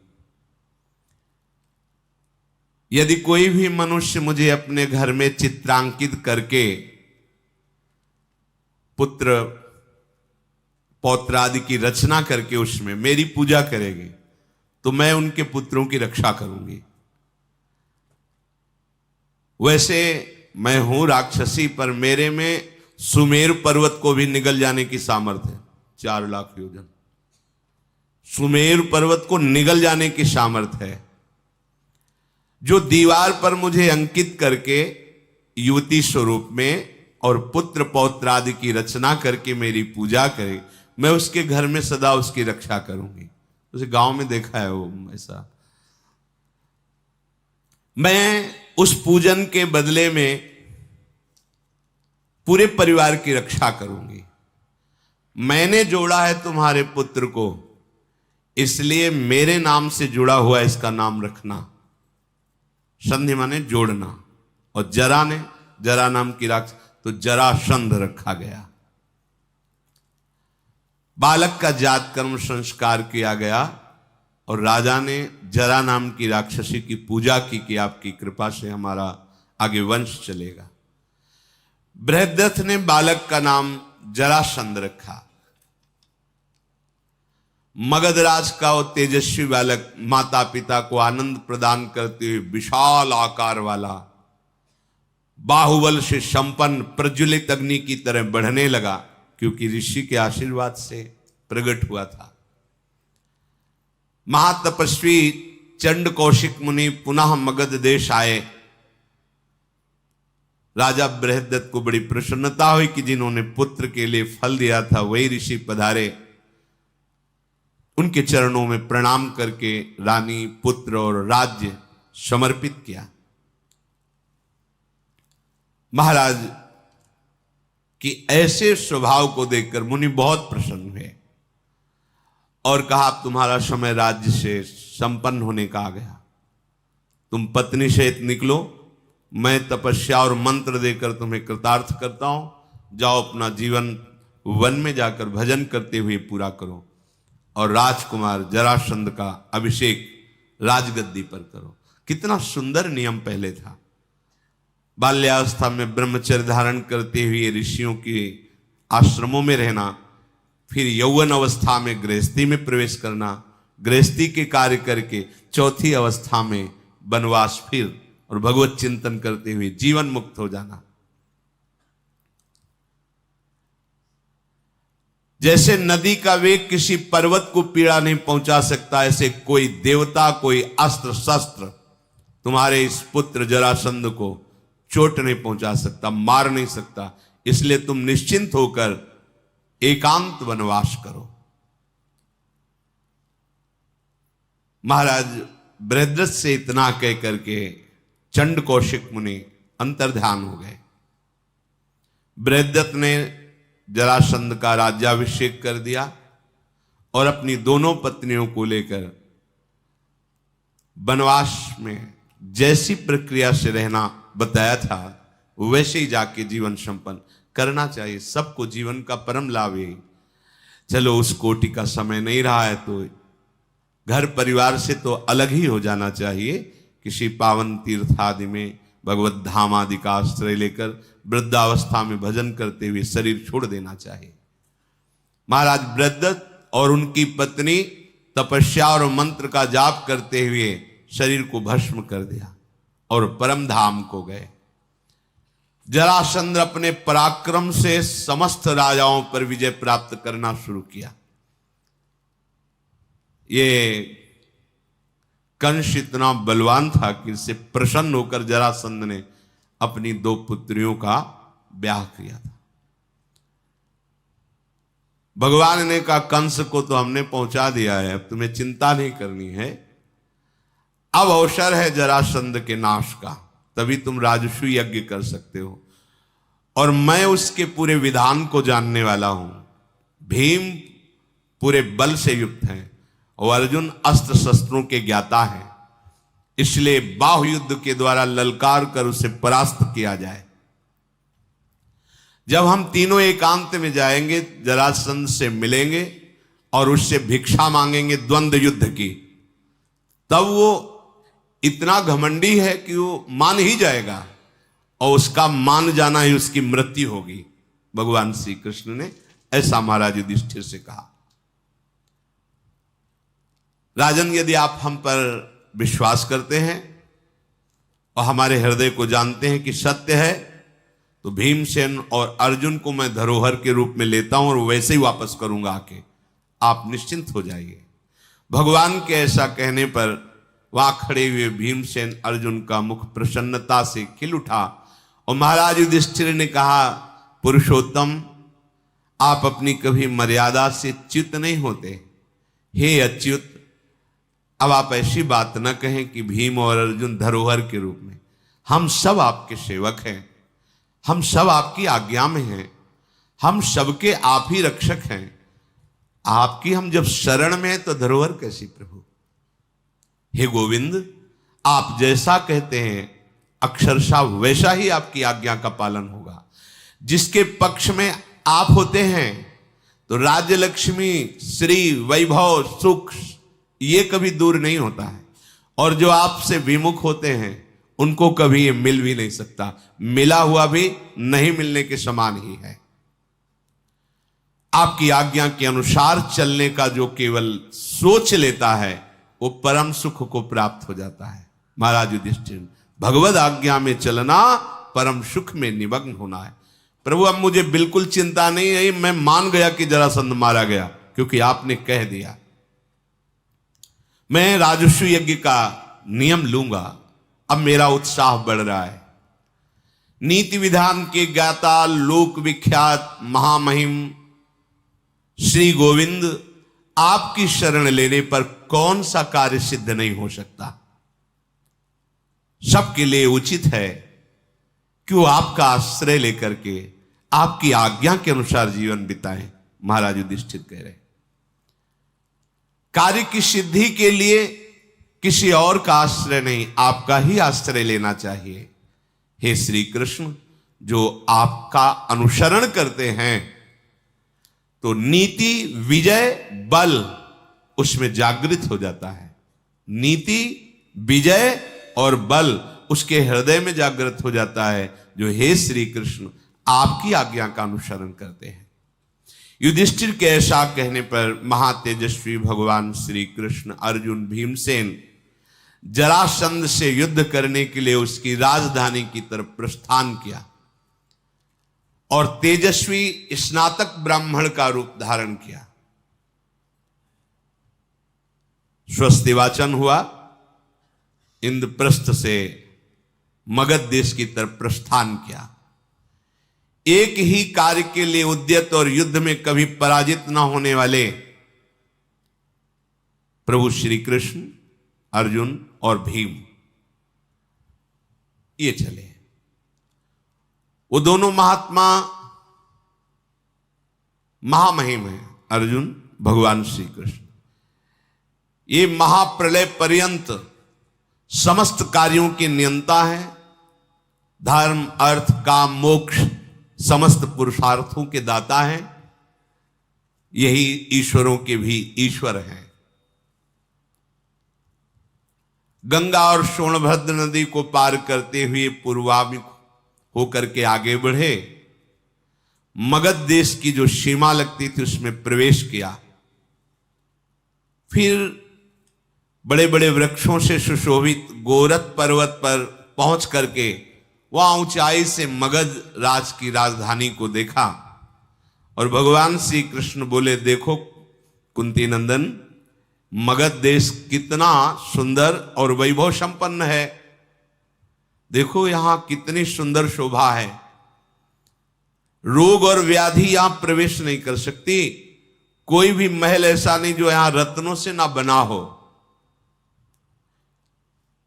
यदि कोई भी मनुष्य मुझे अपने घर में चित्रांकित करके पुत्र पौत्र आदि की रचना करके उसमें मेरी पूजा करेगी तो मैं उनके पुत्रों की रक्षा करूंगी। वैसे मैं हूं राक्षसी, पर मेरे में सुमेर पर्वत को भी निगल जाने की सामर्थ्य है। 4 लाख योजन सुमेर पर्वत को निगल जाने की सामर्थ्य है। जो दीवार पर मुझे अंकित करके युवती स्वरूप में और पुत्र पौत्र आदि की रचना करके मेरी पूजा करे, मैं उसके घर में सदा उसकी रक्षा करूंगी। उसे गांव में देखा है वो ऐसा। मैं उस पूजन के बदले में पूरे परिवार की रक्षा करूंगी। मैंने जोड़ा है तुम्हारे पुत्र को, इसलिए मेरे नाम से जुड़ा हुआ इसका नाम रखना। संधि माने जोड़ना, और जरा ने जरा नाम की राक्षस तो जरासंध रखा गया। बालक का जात कर्म संस्कार किया गया और राजा ने जरा नाम की राक्षसी की पूजा की कि आपकी कृपा से हमारा आगे वंश चलेगा। बृहद्रथ ने बालक का नाम जरासंध रखा। मगधराज का वो तेजस्वी बालक माता पिता को आनंद प्रदान करते हुए विशाल आकार वाला, बाहुबल से संपन्न प्रज्वलित अग्नि की तरह बढ़ने लगा, क्योंकि ऋषि के आशीर्वाद से प्रकट हुआ था। महातपस्वी चंड कौशिक मुनि पुनः मगध देश आए। राजा बृहद्रथ को बड़ी प्रसन्नता हुई कि जिन्होंने पुत्र के लिए फल दिया था वही ऋषि पधारे। उनके चरणों में प्रणाम करके रानी, पुत्र और राज्य समर्पित किया। महाराज कि ऐसे स्वभाव को देखकर मुनि बहुत प्रसन्न हुए और कहा, अब तुम्हारा समय राज्य से संपन्न होने का आ गया। तुम पत्नी सहित निकलो, मैं तपस्या और मंत्र देकर तुम्हें कृतार्थ करता हूं। जाओ अपना जीवन वन में जाकर भजन करते हुए पूरा करो और राजकुमार जरासंध का अभिषेक राजगद्दी पर करो। कितना सुंदर नियम पहले था। बाल्यावस्था में ब्रह्मचर्य धारण करते हुए ऋषियों के आश्रमों में रहना, फिर यौवन अवस्था में गृहस्थी में प्रवेश करना, गृहस्थी के कार्य करके चौथी अवस्था में वनवास, फिर और भगवत चिंतन करते हुए जीवन मुक्त हो जाना। जैसे नदी का वेग किसी पर्वत को पीड़ा नहीं पहुंचा सकता, ऐसे कोई देवता, कोई अस्त्र शस्त्र तुम्हारे इस पुत्र जरासंध को चोट नहीं पहुंचा सकता, मार नहीं सकता। इसलिए तुम निश्चिंत होकर एकांत वनवास करो। महाराज बृहद्रथ से इतना कह करके चंड कौशिक मुनि अंतर्ध्यान हो गए। बृहद्रथ ने जरासंध का राज्याभिषेक कर दिया और अपनी दोनों पत्नियों को लेकर वनवास में जैसी प्रक्रिया से रहना बताया था वैसे ही जाके जीवन संपन्न करना चाहिए। सबको जीवन का परम लाभ यही। चलो उस कोटि का समय नहीं रहा है तो घर परिवार से तो अलग ही हो जाना चाहिए। किसी पावन तीर्थ आदि में भगवत धाम आदि का आश्रय लेकर वृद्धावस्था में भजन करते हुए शरीर छोड़ देना चाहिए। महाराज बृहद्रथ और उनकी पत्नी तपस्या और मंत्र का जाप करते हुए शरीर को भस्म कर दिया और परम धाम को गए। जरासंध अपने पराक्रम से समस्त राजाओं पर विजय प्राप्त करना शुरू किया। ये कंस इतना बलवान था कि इससे प्रसन्न होकर जरासंध ने अपनी दो पुत्रियों का ब्याह किया था। भगवान ने कहा, कंस को तो हमने पहुंचा दिया है, अब तुम्हें चिंता नहीं करनी है। अब अवसर है जरासंध के नाश का, तभी तुम राजस्व यज्ञ कर सकते हो और मैं उसके पूरे विधान को जानने वाला हूं। भीम पूरे बल से युक्त हैं और अर्जुन अस्त्र शस्त्रों के ज्ञाता हैं, इसलिए बाहु युद्ध के द्वारा ललकार कर उसे परास्त किया जाए। जब हम तीनों एकांत में जाएंगे, जरासंध से मिलेंगे और उससे भिक्षा मांगेंगे द्वंद्व युद्ध की, तब वो इतना घमंडी है कि वो मान ही जाएगा और उसका मान जाना ही उसकी मृत्यु होगी। भगवान श्री कृष्ण ने ऐसा महाराज युधिष्ठिर से कहा। राजन, यदि आप हम पर विश्वास करते हैं और हमारे हृदय को जानते हैं कि सत्य है, तो भीमसेन और अर्जुन को मैं धरोहर के रूप में लेता हूं और वैसे ही वापस करूंगा आके, आप निश्चिंत हो जाइए। भगवान के ऐसा कहने पर वहां खड़े हुए भीमसेन अर्जुन का मुख प्रसन्नता से खिल उठा और महाराज युधिष्ठिर ने कहा, पुरुषोत्तम, आप अपनी कभी मर्यादा से च्युत नहीं होते। हे अच्युत, अब आप ऐसी बात न कहें कि भीम और अर्जुन धरोहर के रूप में। हम सब आपके सेवक हैं, हम सब आपकी आज्ञा में हैं, हम सबके आप ही रक्षक हैं। आपकी हम जब शरण में हैं तो धरोहर कैसी प्रभु। हे गोविंद, आप जैसा कहते हैं अक्षरशः वैसा ही आपकी आज्ञा का पालन होगा। जिसके पक्ष में आप होते हैं तो राज्य लक्ष्मी, श्री, वैभव, सुख ये कभी दूर नहीं होता है, और जो आपसे विमुख होते हैं उनको कभी ये मिल भी नहीं सकता, मिला हुआ भी नहीं मिलने के समान ही है। आपकी आज्ञा के अनुसार चलने का जो केवल सोच लेता है वो परम सुख को प्राप्त हो जाता है। महाराज युधिष्ठिर, भगवद आज्ञा में चलना परम सुख में निमग्न होना है। प्रभु अब मुझे बिल्कुल चिंता नहीं है, मैं मान गया कि जरासंध मारा गया, क्योंकि आपने कह दिया। मैं राजस्व यज्ञ का नियम लूंगा। अब मेरा उत्साह बढ़ रहा है। नीति विधान के ज्ञाता, लोक विख्यात महामहिम श्री गोविंद, आपकी शरण लेने पर कौन सा कार्य सिद्ध नहीं हो सकता। सबके लिए उचित है कि वो आपका आश्रय लेकर के आपकी आज्ञा के अनुसार जीवन बिताएं। महाराज युधिष्ठिर कह रहे, कार्य की सिद्धि के लिए किसी और का आश्रय नहीं, आपका ही आश्रय लेना चाहिए। हे श्री कृष्ण, जो आपका अनुसरण करते हैं तो नीति, विजय, बल उसमें जागृत हो जाता है। नीति, विजय और बल उसके हृदय में जागृत हो जाता है, जो हे श्री कृष्ण आपकी आज्ञा का अनुसरण करते हैं। युधिष्ठिर के ऐसा कहने पर महातेजस्वी भगवान श्री कृष्ण अर्जुन भीमसेन जरासंध से युद्ध करने के लिए उसकी राजधानी की तरफ प्रस्थान किया और तेजस्वी स्नातक ब्राह्मण का रूप धारण किया। स्वस्ति वाचन हुआ, इंद्रप्रस्थ से मगध देश की तरफ प्रस्थान किया। एक ही कार्य के लिए उद्यत और युद्ध में कभी पराजित न होने वाले प्रभु श्री कृष्ण, अर्जुन और भीम ये चले। वो दोनों महात्मा महामहिम हैं। अर्जुन, भगवान श्री कृष्ण, ये महाप्रलय पर्यंत समस्त कार्यों के नियंता है। धर्म, अर्थ, काम, मोक्ष समस्त पुरुषार्थों के दाता हैं। यही ईश्वरों के भी ईश्वर हैं। गंगा और सोनभद्र नदी को पार करते हुए पूर्वाभिमुख होकर के आगे बढ़े। मगध देश की जो सीमा लगती थी उसमें प्रवेश किया। फिर बड़े बड़े वृक्षों से सुशोभित गोरख पर्वत पर पहुंच करके वहां ऊंचाई से मगध राज की राजधानी को देखा और भगवान श्री कृष्ण बोले, देखो कुंती नंदन, मगध देश कितना सुंदर और वैभव संपन्न है। देखो यहां कितनी सुंदर शोभा है। रोग और व्याधि यहां प्रवेश नहीं कर सकती। कोई भी महल ऐसा नहीं जो यहां रत्नों से ना बना हो।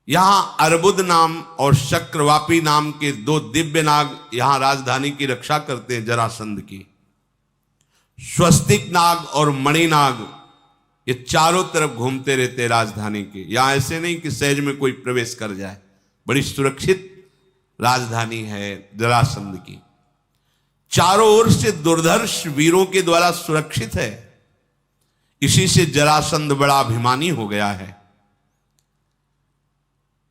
यहां अर्बुद नाम और शक्रवापी नाम के दो दिव्य नाग यहां राजधानी की रक्षा करते हैं जरासंध की। स्वस्तिक नाग और मणिनाग ये चारों तरफ घूमते रहते राजधानी के। यहां ऐसे नहीं कि सहज में कोई प्रवेश कर जाए। बड़ी सुरक्षित राजधानी है जरासंध की। चारों ओर से दुर्धर्ष वीरों के द्वारा सुरक्षित है। इसी से जरासंध बड़ा अभिमानी हो गया है।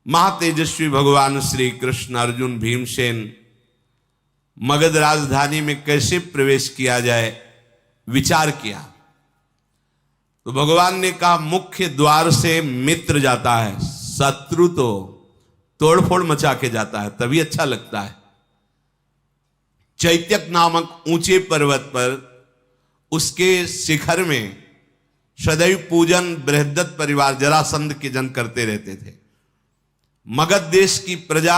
महातेजस्वी भगवान श्री कृष्ण, अर्जुन, भीमसेन मगध राजधानी में कैसे प्रवेश किया जाए विचार किया तो भगवान ने कहा, मुख्य द्वार से मित्र जाता है, शत्रु तो तोड़फोड़ मचा के जाता है, तभी अच्छा लगता है। चैत्यक नामक ऊंचे पर्वत पर उसके शिखर में सदैव पूजन बृहद्रथ परिवार जरासंध के जन करते रहते थे। मगध देश की प्रजा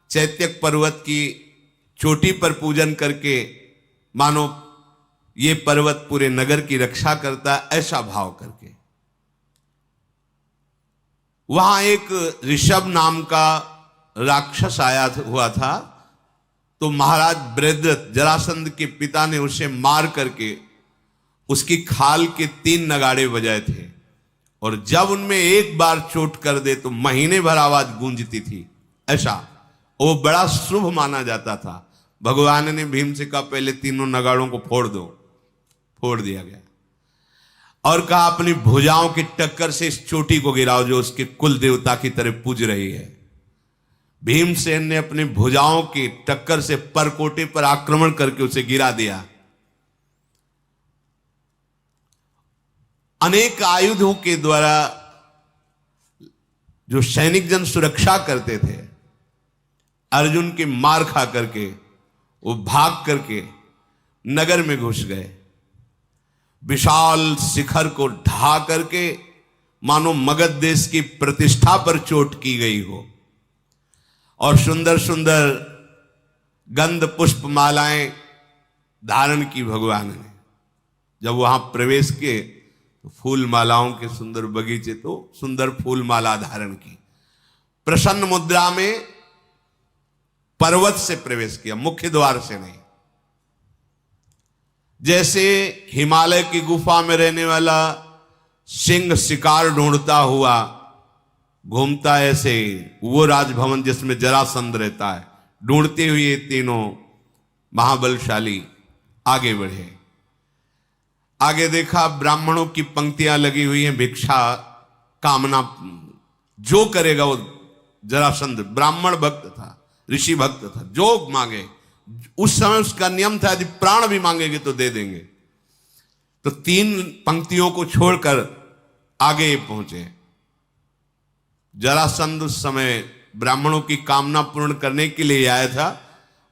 चैत्यक पर्वत की चोटी पर पूजन करके मानो ये पर्वत पूरे नगर की रक्षा करता है, ऐसा भाव करके। वहां एक ऋषभ नाम का राक्षस आया हुआ था, तो महाराज बृहद्रथ जरासंध के पिता ने उसे मार करके उसकी खाल के 3 नगाड़े बजाए थे और जब उनमें एक बार चोट कर दे तो महीने भर आवाज गूंजती थी। ऐसा वो बड़ा शुभ माना जाता था। भगवान ने भीम से कहा, पहले तीनों नगाड़ों को फोड़ दो। फोड़ दिया गया। और कहा अपनी भुजाओं की टक्कर से इस चोटी को गिराओ जो उसके कुल देवता की तरह पूज रही है। भीमसेन ने अपनी भुजाओं की टक्कर से परकोटे पर आक्रमण करके उसे गिरा दिया। अनेक आयुधों के द्वारा जो सैनिक जन सुरक्षा करते थे, अर्जुन के मार खा करके वो भाग करके नगर में घुस गए। विशाल शिखर को ढा करके मानो मगध देश की प्रतिष्ठा पर चोट की गई हो, और सुंदर सुंदर गंध पुष्प मालाएं धारण की भगवान ने। जब वहां प्रवेश किए तो फूल मालाओं के सुंदर बगीचे, तो सुंदर फूल माला धारण की, प्रसन्न मुद्रा में पर्वत से प्रवेश किया, मुख्य द्वार से नहीं। जैसे हिमालय की गुफा में रहने वाला सिंह शिकार ढूंढता हुआ घूमता, ऐसे वो राजभवन जिसमें जरासंध रहता है, ढूंढते हुए तीनों महाबलशाली आगे बढ़े। आगे देखा ब्राह्मणों की पंक्तियां लगी हुई हैं, भिक्षा कामना जो करेगा वो। जरासंध ब्राह्मण भक्त था, ऋषि भक्त था, जो मांगे उस समय उसका नियम था यदि प्राण भी मांगेंगे तो दे देंगे। तो तीन पंक्तियों को छोड़कर आगे पहुंचे। जरासंध उस समय ब्राह्मणों की कामना पूर्ण करने के लिए आया था।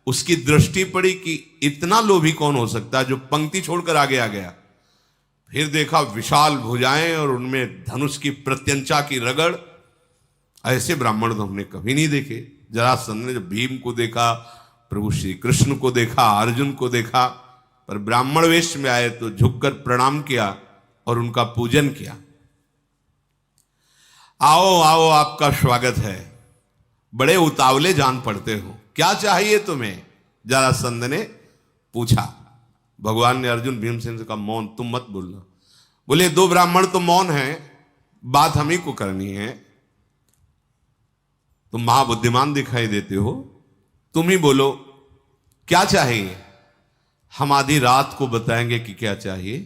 उसकी दृष्टि पड़ी कि इतना लोभी कौन हो सकता है जो पंक्ति छोड़कर आगे आ गया। फिर देखा विशाल भुजाएं और उनमें धनुष की प्रत्यंचा की रगड़। ऐसे ब्राह्मण तो हमने कभी नहीं देखे। जरासंध ने जब भीम को देखा, प्रभु श्री कृष्ण को देखा, अर्जुन को देखा, पर ब्राह्मण वेश में आए तो झुककर प्रणाम किया और उनका पूजन किया। आओ आओ, आपका स्वागत है, बड़े उतावले जान पड़ते हो, क्या चाहिए तुम्हें? जरासंध ने पूछा। भगवान ने अर्जुन भीमसेन से कहा मौन, तुम मत बोलना। बोले दो ब्राह्मण तो मौन हैं, बात हम ही को करनी है। तुम महाबुद्धिमान दिखाई देते हो, तुम ही बोलो क्या चाहिए। हम आधी रात को बताएंगे कि क्या चाहिए।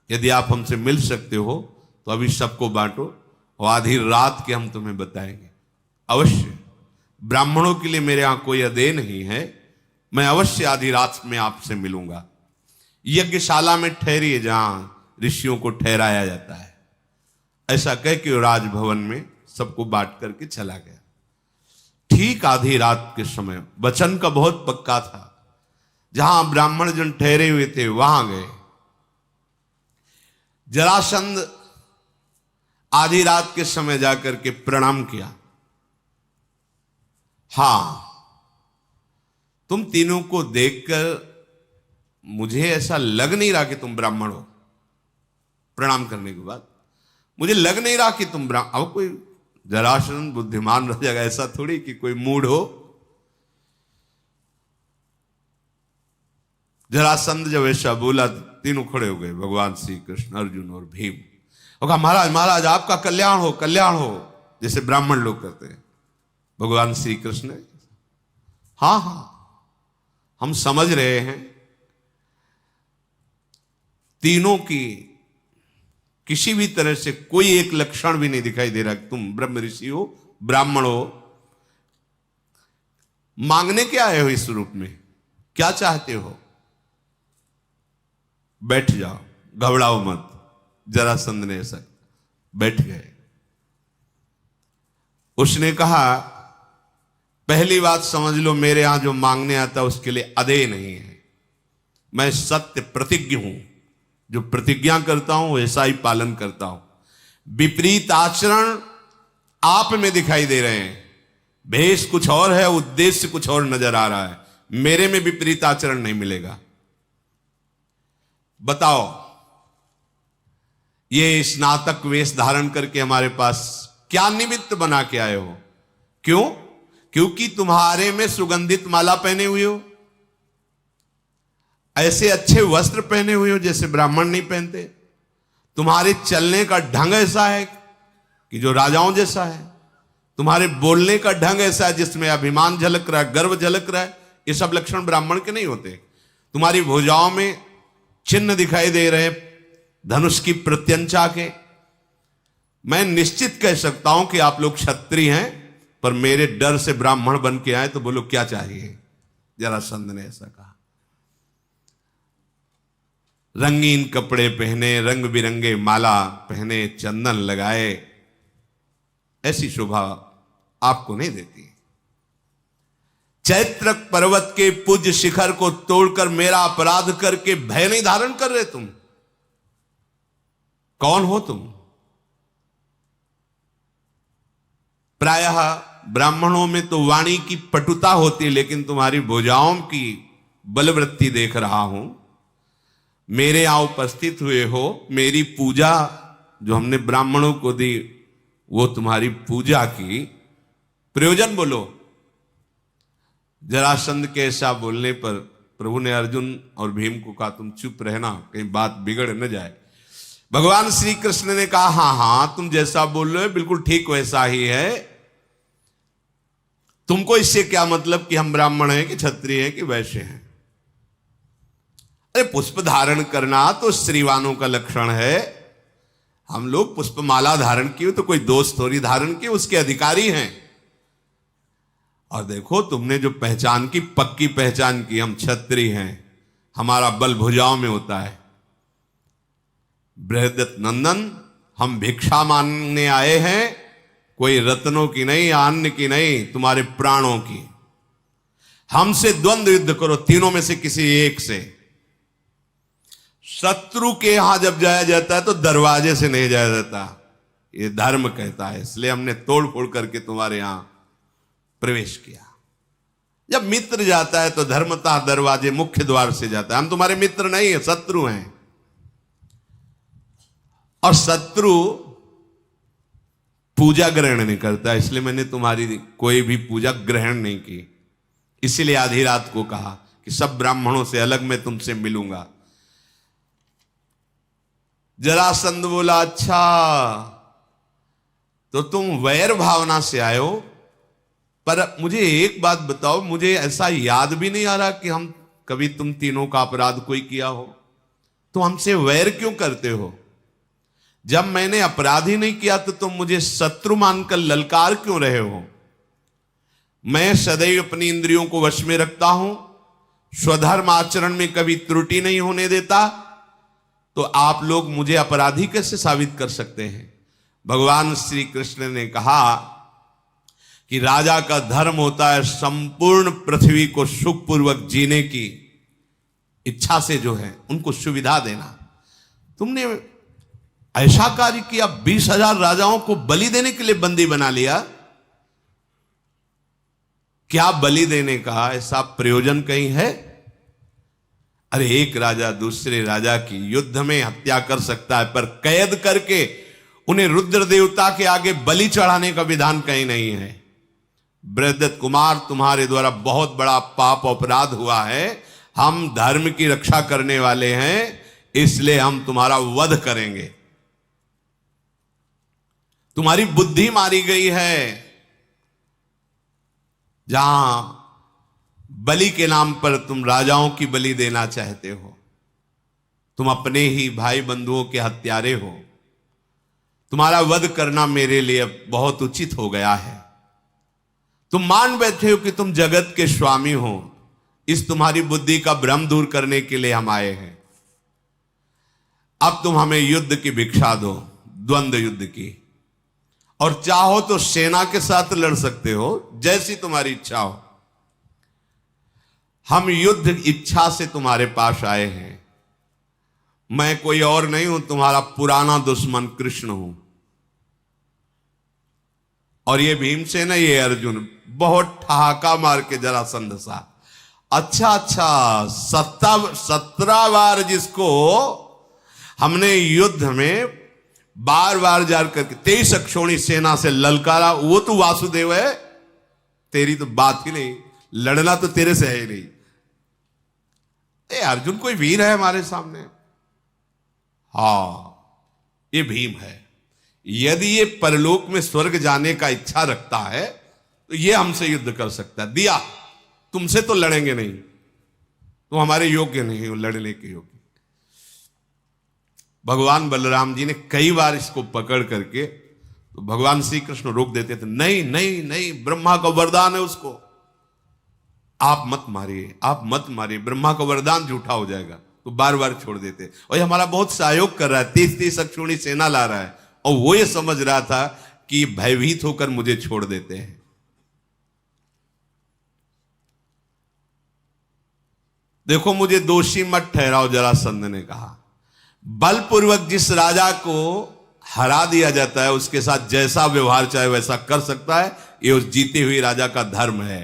यदि आप हमसे मिल सकते हो तो अभी सबको बांटो, और आधी रात के हम तुम्हें बताएंगे। अवश्य, ब्राह्मणों के लिए मेरे यहां कोई अदेय नहीं है, मैं अवश्य आधी रात में आपसे मिलूंगा। यज्ञशाला में ठहरिए जहां ऋषियों को ठहराया जाता है। ऐसा कह के राजभवन में सबको बांट करके चला गया। ठीक आधी रात के समय, वचन का बहुत पक्का था, जहां ब्राह्मण जन ठहरे हुए थे वहां गए। जरासंध आधी रात के समय जाकर के प्रणाम किया। हां, तुम तीनों को देखकर मुझे ऐसा लग नहीं रहा कि तुम ब्राह्मण हो। प्रणाम करने के बाद मुझे लग नहीं रहा कि तुम ब्राह्मण। अब कोई जरासंध बुद्धिमान रह जाएगा, ऐसा थोड़ी कि कोई मूड हो। जरासंध जब ऐसा बोला, तीनों खड़े हो गए, भगवान श्री कृष्ण, अर्जुन और भीम। और कहा महाराज महाराज, आपका कल्याण हो, कल्याण हो, जैसे ब्राह्मण लोग कहते हैं। भगवान श्री कृष्ण, हाँ हाँ हम समझ रहे हैं, तीनों की किसी भी तरह से कोई एक लक्षण भी नहीं दिखाई दे रहा कि तुम ब्रह्म ऋषि हो, ब्राह्मण हो। मांगने क्या आए हो इस रूप में, क्या चाहते हो? बैठ जाओ, घबराओ मत। जरासंध ने ऐसा, बैठ गए। उसने कहा पहली बात समझ लो, मेरे यहां जो मांगने आता उसके लिए अदेय नहीं है। मैं सत्य प्रतिज्ञ हूं, जो प्रतिज्ञा करता हूं ऐसा ही पालन करता हूं। विपरीत आचरण आप में दिखाई दे रहे हैं, भेष कुछ और है, उद्देश्य कुछ और नजर आ रहा है। मेरे में विपरीत आचरण नहीं मिलेगा। बताओ, ये स्नातक वेश धारण करके हमारे पास क्या निमित्त बना के आए हो? क्यों? क्योंकि तुम्हारे में सुगंधित माला पहने हुए हो, ऐसे अच्छे वस्त्र पहने हुए हो जैसे ब्राह्मण नहीं पहनते। तुम्हारे चलने का ढंग ऐसा है कि जो राजाओं जैसा है। तुम्हारे बोलने का ढंग ऐसा है जिसमें अभिमान झलक रहा है, गर्व झलक रहा है। ये सब लक्षण ब्राह्मण के नहीं होते। तुम्हारी भुजाओं में चिन्ह दिखाई दे रहे, धनुष की प्रत्यंचा के। मैं निश्चित कह सकता हूं कि आप लोग क्षत्रिय हैं, पर मेरे डर से ब्राह्मण बन के आए तो बोलो क्या चाहिए। जरासंध ने ऐसा कहा। रंगीन कपड़े पहने, रंग बिरंगे माला पहने, चंदन लगाए, ऐसी शोभा आपको नहीं देती। चैत्र पर्वत के पूज्य शिखर को तोड़कर मेरा अपराध करके भय नहीं धारण कर रहे तुम। कौन हो तुम? प्रायः ब्राह्मणों में तो वाणी की पटुता होती है, लेकिन तुम्हारी भुजाओं की बलवृत्ति देख रहा हूं। मेरे यहां उपस्थित हुए हो, मेरी पूजा जो हमने ब्राह्मणों को दी वो तुम्हारी पूजा की प्रयोजन बोलो। जरासंध के ऐसा बोलने पर प्रभु ने अर्जुन और भीम को कहा तुम चुप रहना, कहीं बात बिगड़ न जाए। भगवान श्री कृष्ण ने कहा हां हां तुम जैसा बोल रहे हो बिल्कुल ठीक वैसा ही है। तुमको इससे क्या मतलब कि हम ब्राह्मण हैं कि क्षत्रिय हैं कि वैश्य हैं? अरे पुष्प धारण करना तो स्त्रीवानों का लक्षण है। हम लोग पुष्पमाला धारण की तो कोई दोष थोड़ी धारण की, उसके अधिकारी हैं। और देखो तुमने जो पहचान की, पक्की पहचान की, हम क्षत्रिय हैं, हमारा बल भुजाओं में होता है। बृहदत्त नंदन हम भिक्षा मांगने आए हैं, कोई रत्नों की नहीं, अन्न की नहीं, तुम्हारे प्राणों की। हमसे द्वंद्व युद्ध करो, तीनों में से किसी एक से। शत्रु के यहां जब जाया जाता है तो दरवाजे से नहीं जाया जाता, ये धर्म कहता है। इसलिए हमने तोड़ फोड़ करके तुम्हारे यहां प्रवेश किया। जब मित्र जाता है तो धर्मतः दरवाजे मुख्य द्वार से जाता है। हम तुम्हारे मित्र नहीं है, शत्रु हैं। और शत्रु पूजा ग्रहण नहीं करता, इसलिए मैंने तुम्हारी कोई भी पूजा ग्रहण नहीं की। इसीलिए आधी रात को कहा कि सब ब्राह्मणों से अलग मैं तुमसे मिलूंगा। जरासंध बोला अच्छा तो तुम वैर भावना से आए हो, पर मुझे एक बात बताओ, मुझे ऐसा याद भी नहीं आ रहा कि हम कभी तुम तीनों का अपराध कोई किया हो, तो हमसे वैर क्यों करते हो? जब मैंने अपराध ही नहीं किया तो तुम मुझे शत्रु मानकर ललकार क्यों रहे हो? मैं सदैव अपनी इंद्रियों को वश में रखता हूं, स्वधर्म आचरण में कभी त्रुटि नहीं होने देता, तो आप लोग मुझे अपराधी कैसे साबित कर सकते हैं? भगवान श्री कृष्ण ने कहा कि राजा का धर्म होता है संपूर्ण पृथ्वी को सुखपूर्वक जीने की इच्छा से जो है उनको सुविधा देना। तुमने ऐसा कार्य किया, 20,000 राजाओं को बलि देने के लिए बंदी बना लिया। क्या बलि देने का ऐसा प्रयोजन कहीं है? अरे एक राजा दूसरे राजा की युद्ध में हत्या कर सकता है, पर कैद करके उन्हें रुद्र देवता के आगे बलि चढ़ाने का विधान कहीं नहीं है। बृहदत्त कुमार तुम्हारे द्वारा बहुत बड़ा पाप अपराध हुआ है। हम धर्म की रक्षा करने वाले हैं, इसलिए हम तुम्हारा वध करेंगे। तुम्हारी बुद्धि मारी गई है। जहां बलि के नाम पर तुम राजाओं की बलि देना चाहते हो, तुम अपने ही भाई बंधुओं के हत्यारे हो। तुम्हारा वध करना मेरे लिए बहुत उचित हो गया है। तुम मान बैठे हो कि तुम जगत के स्वामी हो। इस तुम्हारी बुद्धि का भ्रम दूर करने के लिए हम आए हैं। अब तुम हमें युद्ध की भिक्षा दो, द्वंद्व युद्ध की, और चाहो तो सेना के साथ लड़ सकते हो, जैसी तुम्हारी इच्छा हो। हम युद्ध इच्छा से तुम्हारे पास आए हैं। मैं कोई और नहीं हूं, तुम्हारा पुराना दुश्मन कृष्ण हूं। और ये भीमसेन है, ये अर्जुन, बहुत ठहाका मार के जरासंध सा। अच्छा 17 बार जिसको हमने युद्ध में बार बार जार करके 23 अक्षौणी सेना से ललकारा, वो तो वासुदेव है। तेरी तो बात ही नहीं, लड़ना तो तेरे से है ही नहीं। अर्जुन कोई वीर है हमारे सामने? हाँ, ये भीम है। यदि ये परलोक में स्वर्ग जाने का इच्छा रखता है तो ये हमसे युद्ध कर सकता है। दिया, तुमसे तो लड़ेंगे नहीं, तुम हमारे योग्य नहीं हो लड़ने के योग्य। भगवान बलराम जी ने कई बार इसको पकड़ करके, तो भगवान श्री कृष्ण रोक देते थे, नहीं नहीं नहीं, ब्रह्मा का वरदान है उसको, आप मत मारिए, आप मत मारिए, ब्रह्मा का वरदान झूठा हो जाएगा। तो बार बार छोड़ देते। और ये हमारा बहुत सहयोग कर रहा है, 30-30 अक्षौणी सेना ला रहा है, और वो ये समझ रहा था कि भयभीत होकर मुझे छोड़ देते हैं। देखो, मुझे दोषी मत ठहराओ, जरासंध ने कहा। बलपूर्वक जिस राजा को हरा दिया जाता है उसके साथ जैसा व्यवहार चाहे वैसा कर सकता है, ये उस जीते हुए राजा का धर्म है।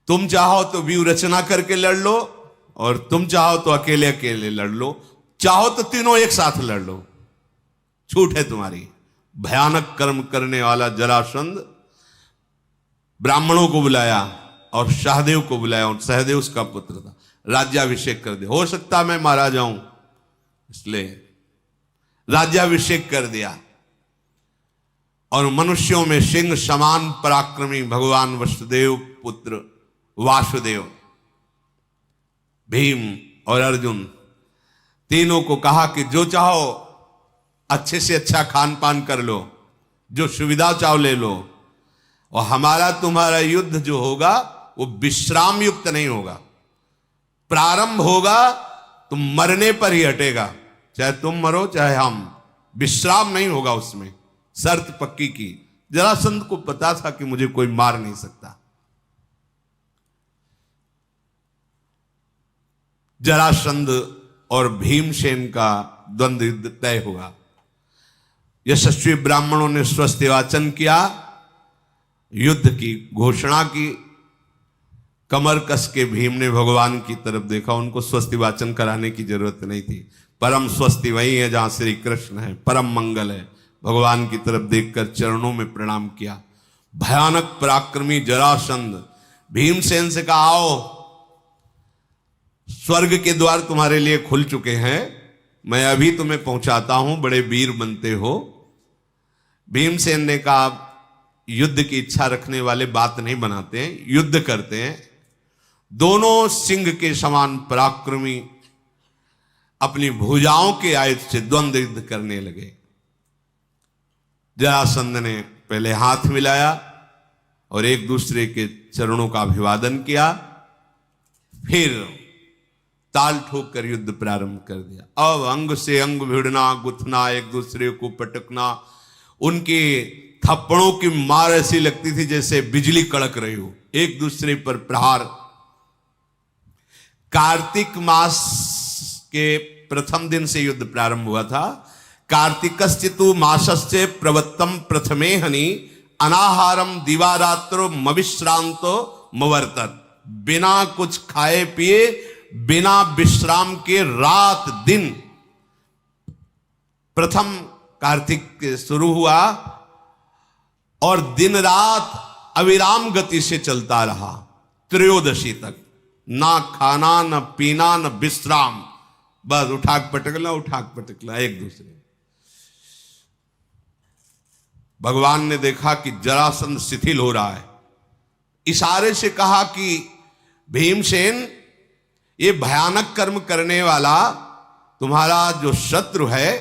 तुम चाहो तो व्यूह रचना करके लड़ लो, और तुम चाहो तो अकेले अकेले लड़ लो, चाहो तो तीनों एक साथ लड़ लो, छूट है तुम्हारी। भयानक कर्म करने वाला जरासंध ब्राह्मणों को बुलाया और सहदेव को बुलाया, और सहदेव उसका पुत्र था, राज्याभिषेक कर दिया। हो सकता मैं मारा जाऊं, इसलिए राज्याभिषेक कर दिया। और मनुष्यों में सिंह समान पराक्रमी भगवान वसुदेव पुत्र वासुदेव, भीम और अर्जुन, तीनों को कहा कि जो चाहो अच्छे से अच्छा खान पान कर लो, जो सुविधा चाहो ले लो, और हमारा तुम्हारा युद्ध जो होगा वो विश्राम युक्त नहीं होगा। प्रारंभ होगा तो मरने पर ही हटेगा, चाहे तुम मरो चाहे हम, विश्राम नहीं होगा उसमें, शर्त पक्की की। जरासंध को पता था कि मुझे कोई मार नहीं सकता। जरासंध और भीमसेन का द्वंद्व युद्ध तय हुआ। यशस्वी ब्राह्मणों ने स्वस्ति वाचन किया, युद्ध की घोषणा की। कमर कस के भीम ने भगवान की तरफ देखा, उनको स्वस्ति वाचन कराने की जरूरत नहीं थी। परम स्वस्ति वही है जहां श्री कृष्ण है, परम मंगल है। भगवान की तरफ देखकर चरणों में प्रणाम किया। भयानक पराक्रमी जरासंध भीमसेन से कहा, आओ, स्वर्ग के द्वार तुम्हारे लिए खुल चुके हैं, मैं अभी तुम्हें पहुंचाता हूं, बड़े वीर बनते हो। भीमसेन ने कहा, युद्ध की इच्छा रखने वाले बात नहीं बनाते हैं, युद्ध करते हैं। दोनों सिंह के समान पराक्रमी अपनी भुजाओं के आयुध से द्वंद्व युद्ध करने लगे। जरासंध ने पहले हाथ मिलाया और एक दूसरे के चरणों का अभिवादन किया, फिर ताल ठोक कर युद्ध प्रारंभ कर दिया। अब अंग से अंग भिड़ना, गुथना, एक दूसरे को पटकना, उनके थप्पड़ों की मार ऐसी लगती थी जैसे बिजली कड़क रही हो, एक दूसरे पर प्रहार। कार्तिक मास के प्रथम दिन से युद्ध प्रारंभ हुआ था। कार्तिकश्चितु मासस्य प्रवत्तम प्रथमे हनि अनाहारम दिवारात्रो मविश्रांतो मवर्तत। बिना कुछ खाए पिए, बिना विश्राम के रात दिन, प्रथम कार्तिक शुरू हुआ और दिन रात अविराम गति से चलता रहा त्रयोदशी तक। ना खाना, न पीना, न विश्राम, बस उठाक पटकला एक दूसरे। भगवान ने देखा कि जरासंध शिथिल हो रहा है, इशारे से कहा कि भीमसेन, ये भयानक कर्म करने वाला तुम्हारा जो शत्रु है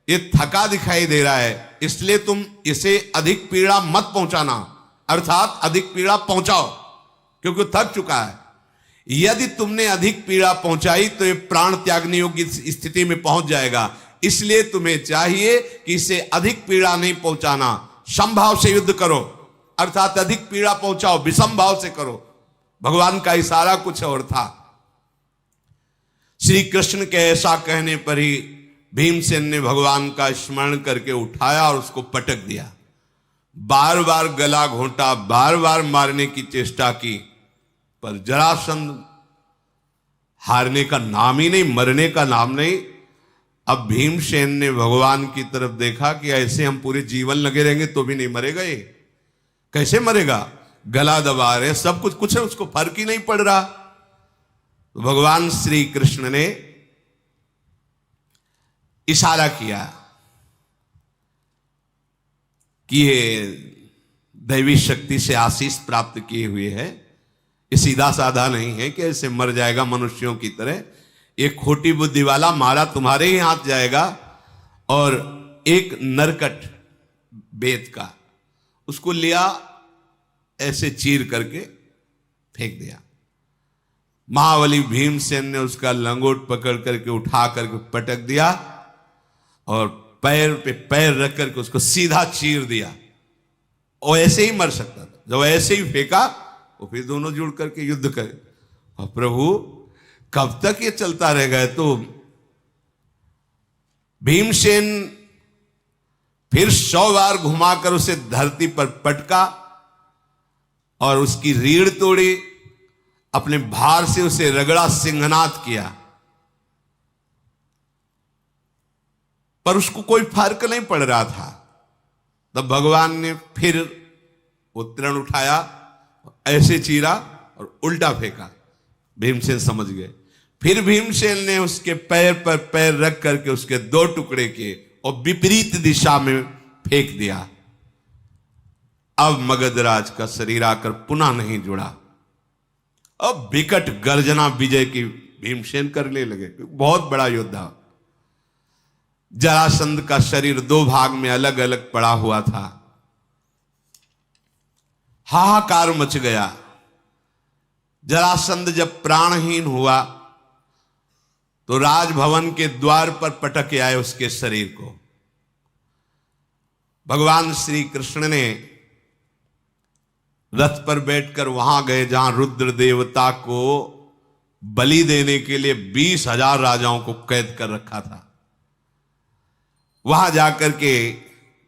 ये थका दिखाई दे रहा है, इसलिए तुम इसे अधिक पीड़ा मत पहुंचाना, अर्थात अधिक पीड़ा पहुंचाओ, क्योंकि थक चुका है। यदि तुमने अधिक पीड़ा पहुंचाई तो ये प्राण त्यागने योग्य स्थिति में पहुंच जाएगा, इसलिए तुम्हें चाहिए कि इसे अधिक पीड़ा नहीं पहुंचाना, समभाव से युद्ध करो, अर्थात अधिक पीड़ा पहुंचाओ, विषम भाव से करो। भगवान का इशारा कुछ और था। श्री कृष्ण के ऐसा कहने पर ही भीमसेन ने भगवान का स्मरण करके उठाया और उसको पटक दिया। बार बार गला घोंटा, बार बार मारने की चेष्टा की, पर जरासंध हारने का नाम ही नहीं, मरने का नाम नहीं। अब भीमसेन ने भगवान की तरफ देखा कि ऐसे हम पूरे जीवन लगे रहेंगे तो भी नहीं मरेगा, ये कैसे मरेगा? गला दबा रहे, सब कुछ है, उसको फर्क ही नहीं पड़ रहा। तो भगवान श्री कृष्ण ने इशारा किया कि ये दैवी शक्ति से आशीष प्राप्त किए हुए है, ये सीधा साधा नहीं है कि ऐसे मर जाएगा मनुष्यों की तरह। ये खोटी बुद्धि वाला मारा तुम्हारे ही हाथ जाएगा। और एक नरकट बेत का उसको लिया, ऐसे चीर करके फेंक दिया। महाबली भीमसेन ने उसका लंगोट पकड़ करके उठा करके पटक दिया और पैर पे पैर रख करके उसको सीधा चीर दिया। और ऐसे ही मर सकता था। जब ऐसे ही फेंका वो फिर दोनों जुड़ करके युद्ध करे। और प्रभु कब तक ये चलता रहेगा? तो भीमसेन फिर 100 बार घुमाकर उसे धरती पर पटका और उसकी रीढ़ तोड़ी, अपने भार से उसे रगड़ा, सिंहनाद किया, पर उसको कोई फर्क नहीं पड़ रहा था। तब भगवान ने फिर वो तृण उठाया, ऐसे चीरा और उल्टा फेंका। भीमसेन समझ गए। फिर भीमसेन ने उसके पैर पर पैर रख करके उसके 2 टुकड़े किए और विपरीत दिशा में फेंक दिया। अब मगधराज का शरीर आकर पुनः नहीं जुड़ा। अब विकट गर्जना विजय की भीमसेन करने लगे। बहुत बड़ा योद्धा। जरासंध का शरीर 2 भाग में अलग अलग पड़ा हुआ था। हाहाकार मच गया। जरासंध जब प्राणहीन हुआ तो राजभवन के द्वार पर पटक आए उसके शरीर को। भगवान श्री कृष्ण ने रथ पर बैठकर वहां गए जहां रुद्र देवता को बलि देने के लिए 20,000 राजाओं को कैद कर रखा था। वहां जाकर के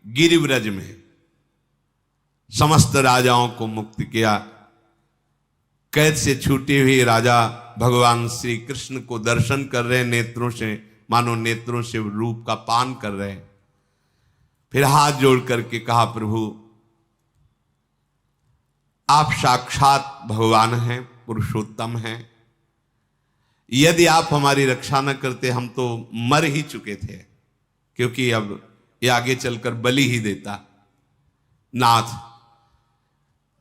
गिरिव्रज में समस्त राजाओं को मुक्त किया। कैद से छूटे हुए राजा भगवान श्री कृष्ण को दर्शन कर रहे, नेत्रों से, मानो नेत्रों से रूप का पान कर रहे। फिर हाथ जोड़ करके कहा, प्रभु आप साक्षात भगवान हैं, पुरुषोत्तम हैं। यदि आप हमारी रक्षा न करते हम तो मर ही चुके थे, क्योंकि अब ये आगे चलकर बलि ही देता। नाथ,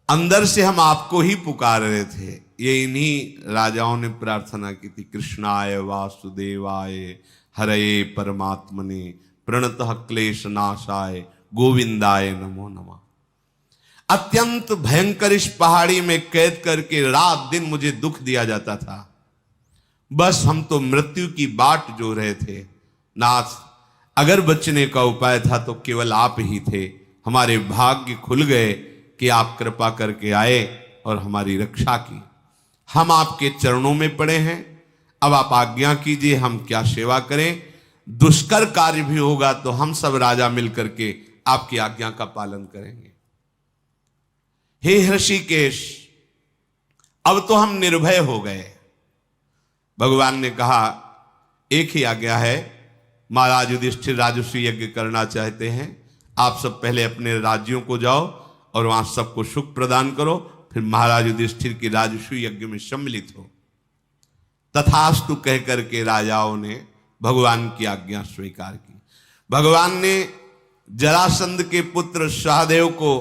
अंदर से हम आपको ही पुकार रहे थे। ये इन्हीं राजाओं ने प्रार्थना की थी, कृष्णाय वासुदेवाय हरये परमात्मने प्रणतः क्लेश नाशाय गोविंदाय नमो नमः। अत्यंत भयंकर इस पहाड़ी में कैद करके रात दिन मुझे दुख दिया जाता था। बस हम तो मृत्यु की बाट जो रहे थे। नाथ, अगर बचने का उपाय था तो केवल आप ही थे। हमारे भाग्य खुल गए कि आप कृपा करके आए और हमारी रक्षा की। हम आपके चरणों में पड़े हैं। अब आप आज्ञा कीजिए, हम क्या सेवा करें। दुष्कर कार्य भी होगा तो हम सब राजा मिलकर के आपकी आज्ञा का पालन करेंगे। हे ऋषिकेश, अब तो हम निर्भय हो गए। भगवान ने कहा, एक ही आज्ञा है। महाराज युधिष्ठिर राजस्व यज्ञ करना चाहते हैं। आप सब पहले अपने राज्यों को जाओ और वहां सबको सुख प्रदान करो, फिर महाराज युधिष्ठिर की राजस्व यज्ञ में सम्मिलित हो। तथास्तु कह करके राजाओं ने भगवान की आज्ञा स्वीकार की। भगवान ने जरासंध के पुत्र सहदेव को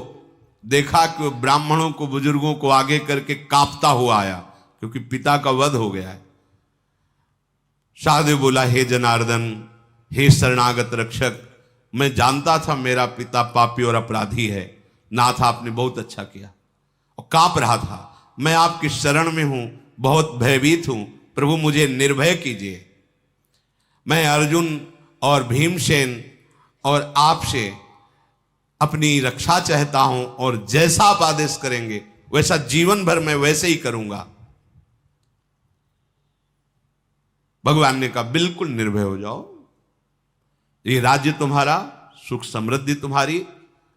देखा कि वो ब्राह्मणों को, बुजुर्गों को आगे करके कांपता हुआ आया, क्योंकि पिता का वध हो गया है। सहदेव बोला, हे जनार्दन, हे शरणागत रक्षक, मैं जानता था मेरा पिता पापी और अपराधी है। नाथ, आपने बहुत अच्छा किया। और कांप रहा था, मैं आपकी शरण में हूं, बहुत भयभीत हूं, प्रभु मुझे निर्भय कीजिए। मैं अर्जुन और भीमसेन और आपसे अपनी रक्षा चाहता हूं, और जैसा आप आदेश करेंगे वैसा जीवन भर मैं वैसे ही करूंगा। भगवान ने कहा, बिल्कुल निर्भय हो जाओ, ये राज्य तुम्हारा, सुख समृद्धि तुम्हारी,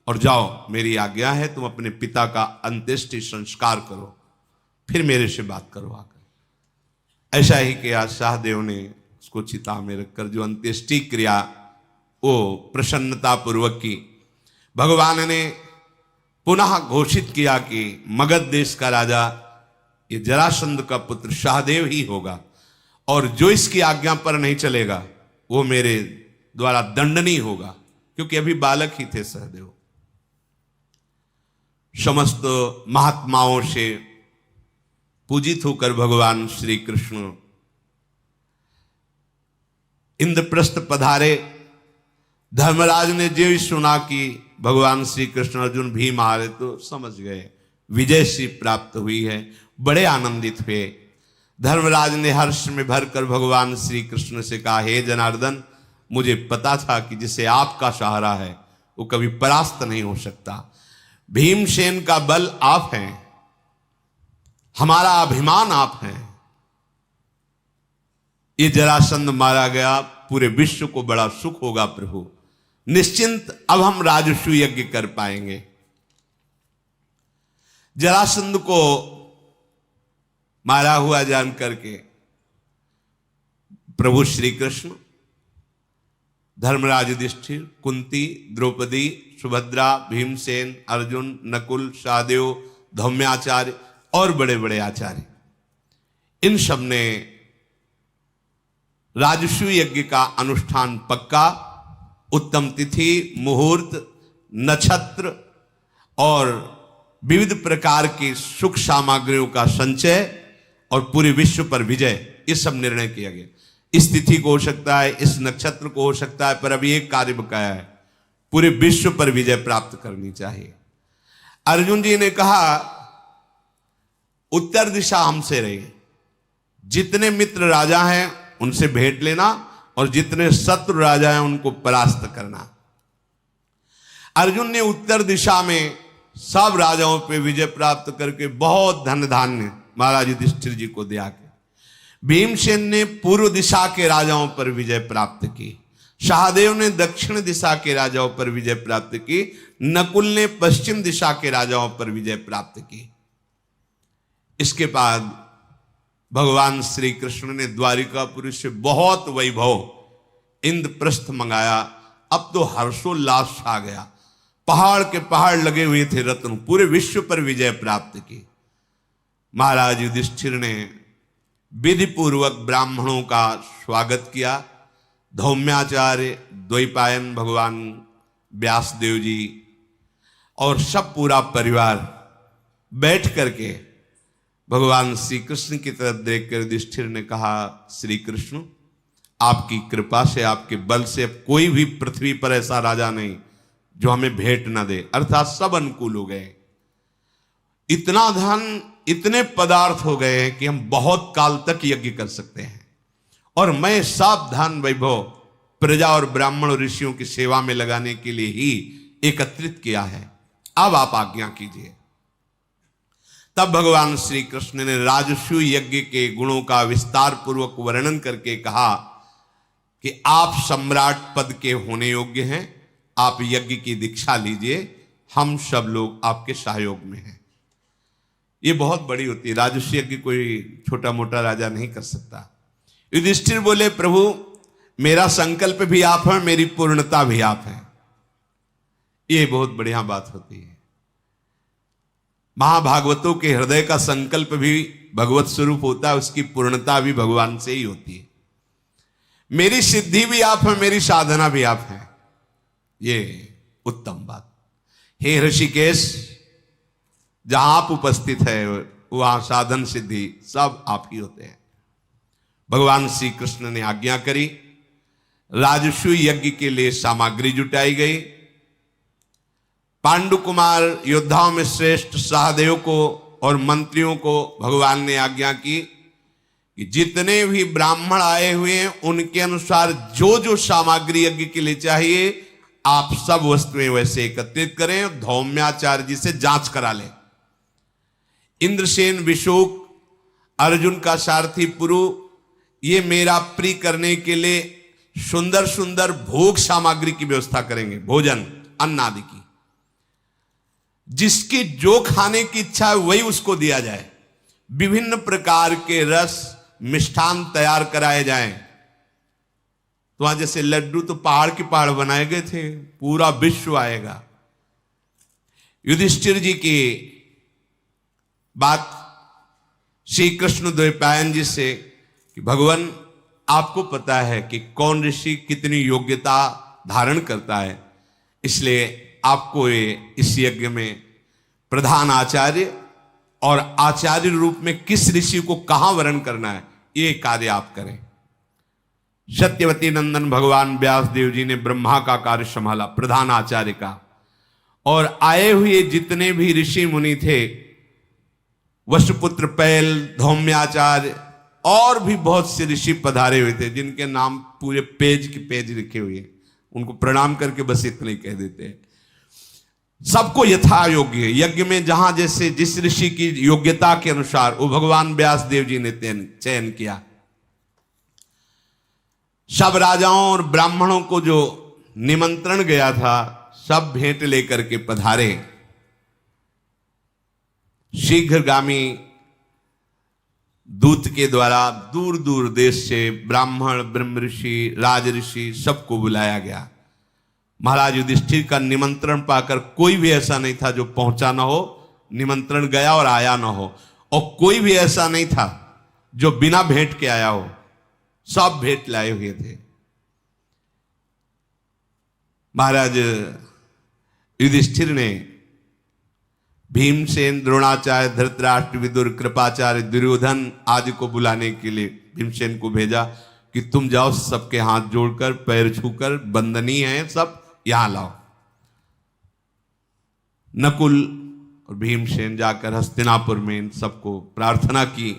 और जाओ, मेरी आज्ञा है तुम अपने पिता का अंत्येष्टि संस्कार करो, फिर मेरे से बात करो आकर। ऐसा ही किया। सहदेव ने उसको चिता में रखकर जो अंत्येष्टि क्रिया वो प्रसन्नता पूर्वक की। भगवान ने पुनः घोषित किया कि मगध देश का राजा ये जरासंध का पुत्र सहदेव ही होगा, और जो इसकी आज्ञा पर नहीं चलेगा वो मेरे द्वारा दंडनीय होगा, क्योंकि अभी बालक ही थे सहदेव। समस्त महात्माओं से पूजित होकर भगवान श्री कृष्ण इंद्रप्रस्थ पधारे। धर्मराज ने जो ही सुना कि भगवान श्री कृष्ण अर्जुन भीम आ रहे तो समझ गए विजय सी प्राप्त हुई है, बड़े आनंदित हुए। धर्मराज ने हर्ष में भरकर भगवान श्री कृष्ण से कहा, हे जनार्दन, मुझे पता था कि जिसे आपका सहारा है वो कभी परास्त नहीं हो सकता। भीमसेन का बल आप हैं, हमारा अभिमान आप हैं। ये जरासंध मारा गया, पूरे विश्व को बड़ा सुख होगा प्रभु, निश्चिंत अब हम राजस्व यज्ञ कर पाएंगे। जरासंध को मारा हुआ जान करके प्रभु श्री कृष्ण, धर्मराज युधिष्ठिर, कुंती, द्रौपदी, सुभद्रा, भीमसेन, अर्जुन, नकुल, सहदेव, धौम्याचार्य और बड़े बड़े आचार्य, इन सब ने राजस्व यज्ञ का अनुष्ठान पक्का, उत्तम तिथि, मुहूर्त, नक्षत्र और विविध प्रकार की सुख सामग्रियों का संचय और पूरे विश्व पर विजय, ये सब निर्णय किया गया। इस तिथि को हो सकता है, इस नक्षत्र को हो सकता है, पर अभी एक कार्य बकाया है, पूरे विश्व पर विजय प्राप्त करनी चाहिए। अर्जुन जी ने कहा, उत्तर दिशा हमसे रही, जितने मित्र राजा हैं उनसे भेंट लेना और जितने शत्रु राजा हैं उनको परास्त करना। अर्जुन ने उत्तर दिशा में सब राजाओं पे विजय प्राप्त करके बहुत धन धान्य महाराज युधिष्ठिर जी को दिया के। भीमसेन ने पूर्व दिशा के राजाओं पर विजय प्राप्त की, सहदेव ने दक्षिण दिशा के राजाओं पर विजय प्राप्त की, नकुल ने पश्चिम दिशा के राजाओं पर विजय प्राप्त की। इसके बाद भगवान श्री कृष्ण ने द्वारिकापुरी से बहुत वैभव इंद्रप्रस्थ मंगाया। अब तो हर्षोल्लास आ गया, पहाड़ के पहाड़ लगे हुए थे रत्न, पूरे विश्व पर विजय प्राप्त की। महाराज युधिष्ठिर ने विधि पूर्वक ब्राह्मणों का स्वागत किया। धौम्याचार्य, द्वैपायन भगवान, व्यासदेव जी और सब पूरा परिवार बैठ करके भगवान श्री कृष्ण की तरफ देखकर युधिष्ठिर ने कहा, श्री कृष्ण, आपकी कृपा से, आपके बल से अब कोई भी पृथ्वी पर ऐसा राजा नहीं जो हमें भेंट ना दे। अर्थात सब अनुकूल हो गए, इतना धन, इतने पदार्थ हो गए हैं कि हम बहुत काल तक यज्ञ कर सकते हैं, और मैं सब धन वैभव प्रजा और ब्राह्मण ऋषियों की सेवा में लगाने के लिए ही एकत्रित किया है, अब आप आज्ञा कीजिए। तब भगवान श्री कृष्ण ने राजस्व यज्ञ के गुणों का विस्तार पूर्वक वर्णन करके कहा कि आप सम्राट पद के होने योग्य हैं, आप यज्ञ की दीक्षा लीजिए, हम सब लोग आपके सहयोग में हैं। ये बहुत बड़ी होती है, राजस्व यज्ञ कोई छोटा मोटा राजा नहीं कर सकता। युधिष्ठिर बोले, प्रभु मेरा संकल्प भी आप हैं, मेरी पूर्णता भी आप हैं। ये बहुत बढ़िया बात होती है। महाभागवतों के हृदय का संकल्प भी भगवत स्वरूप होता है, उसकी पूर्णता भी भगवान से ही होती है। मेरी सिद्धि भी आप हैं, मेरी साधना भी आप हैं, ये उत्तम बात। हे ऋषिकेश, जहां आप उपस्थित है वहां साधन सिद्धि सब आप ही होते हैं। भगवान श्री कृष्ण ने आज्ञा करी, राजस्व यज्ञ के लिए सामग्री जुटाई गई। पांडु कुमार योद्धाओं में श्रेष्ठ सहदेव को और मंत्रियों को भगवान ने आज्ञा की कि जितने भी ब्राह्मण आए हुए हैं उनके अनुसार जो जो सामग्री यज्ञ के लिए चाहिए आप सब वस्तुएं वैसे एकत्रित करें, धौम्याचार्य जी से जांच करा लें। इंद्रसेन, विशोक, अर्जुन का सारथी पुरु, ये मेरा प्रिय करने के लिए सुंदर सुंदर भोग सामग्री की व्यवस्था करेंगे, भोजन अन्न आदि की। जिसकी जो खाने की इच्छा है वही उसको दिया जाए। विभिन्न प्रकार के रस, मिष्ठान तैयार कराए जाएं। तो वहां जैसे लड्डू तो पहाड़ के पहाड़ बनाए गए थे, पूरा विश्व आएगा। युधिष्ठिर जी की बात श्री कृष्ण द्वैपायन जी से कि भगवान आपको पता है कि कौन ऋषि कितनी योग्यता धारण करता है, इसलिए आपको इस यज्ञ में प्रधान आचार्य और आचार्य रूप में किस ऋषि को कहां वरण करना है, ये कार्य आप करें। सत्यवती नंदन भगवान व्यास देव जी ने ब्रह्मा का कार्य संभाला, प्रधान आचार्य का। और आए हुए जितने भी ऋषि मुनि थे, वसुपुत्र पैल, धौम्याचार्य और भी बहुत से ऋषि पधारे हुए थे, जिनके नाम पूरे पेज के पेज लिखे हुए हैं। उनको प्रणाम करके बस इतना ही कह देते हैं। सबको यथा योग्य, यज्ञ में जहां जैसे जिस ऋषि की योग्यता के अनुसार वो भगवान व्यास देव जी ने चयन किया। सब राजाओं और ब्राह्मणों को जो निमंत्रण गया था, सब भेंट लेकर के पधारे। शीघ्रगामी दूत के द्वारा दूर दूर देश से ब्राह्मण, ब्रह्म ऋषि, राज ऋषि सबको बुलाया गया। महाराज युधिष्ठिर का निमंत्रण पाकर कोई भी ऐसा नहीं था जो पहुंचा ना हो, निमंत्रण गया और आया ना हो। और कोई भी ऐसा नहीं था जो बिना भेंट के आया हो, सब भेंट लाए हुए थे। महाराज युधिष्ठिर ने भीमसेन, द्रोणाचार्य, धृतराष्ट्र, विदुर, कृपाचार्य, दुर्योधन आदि को बुलाने के लिए भीमसेन को भेजा कि तुम जाओ, सबके हाथ जोड़कर पैर छूकर, बंदनीय है सब, यहां लाओ। नकुल और भीमसेन जाकर हस्तिनापुर में इन सबको प्रार्थना की।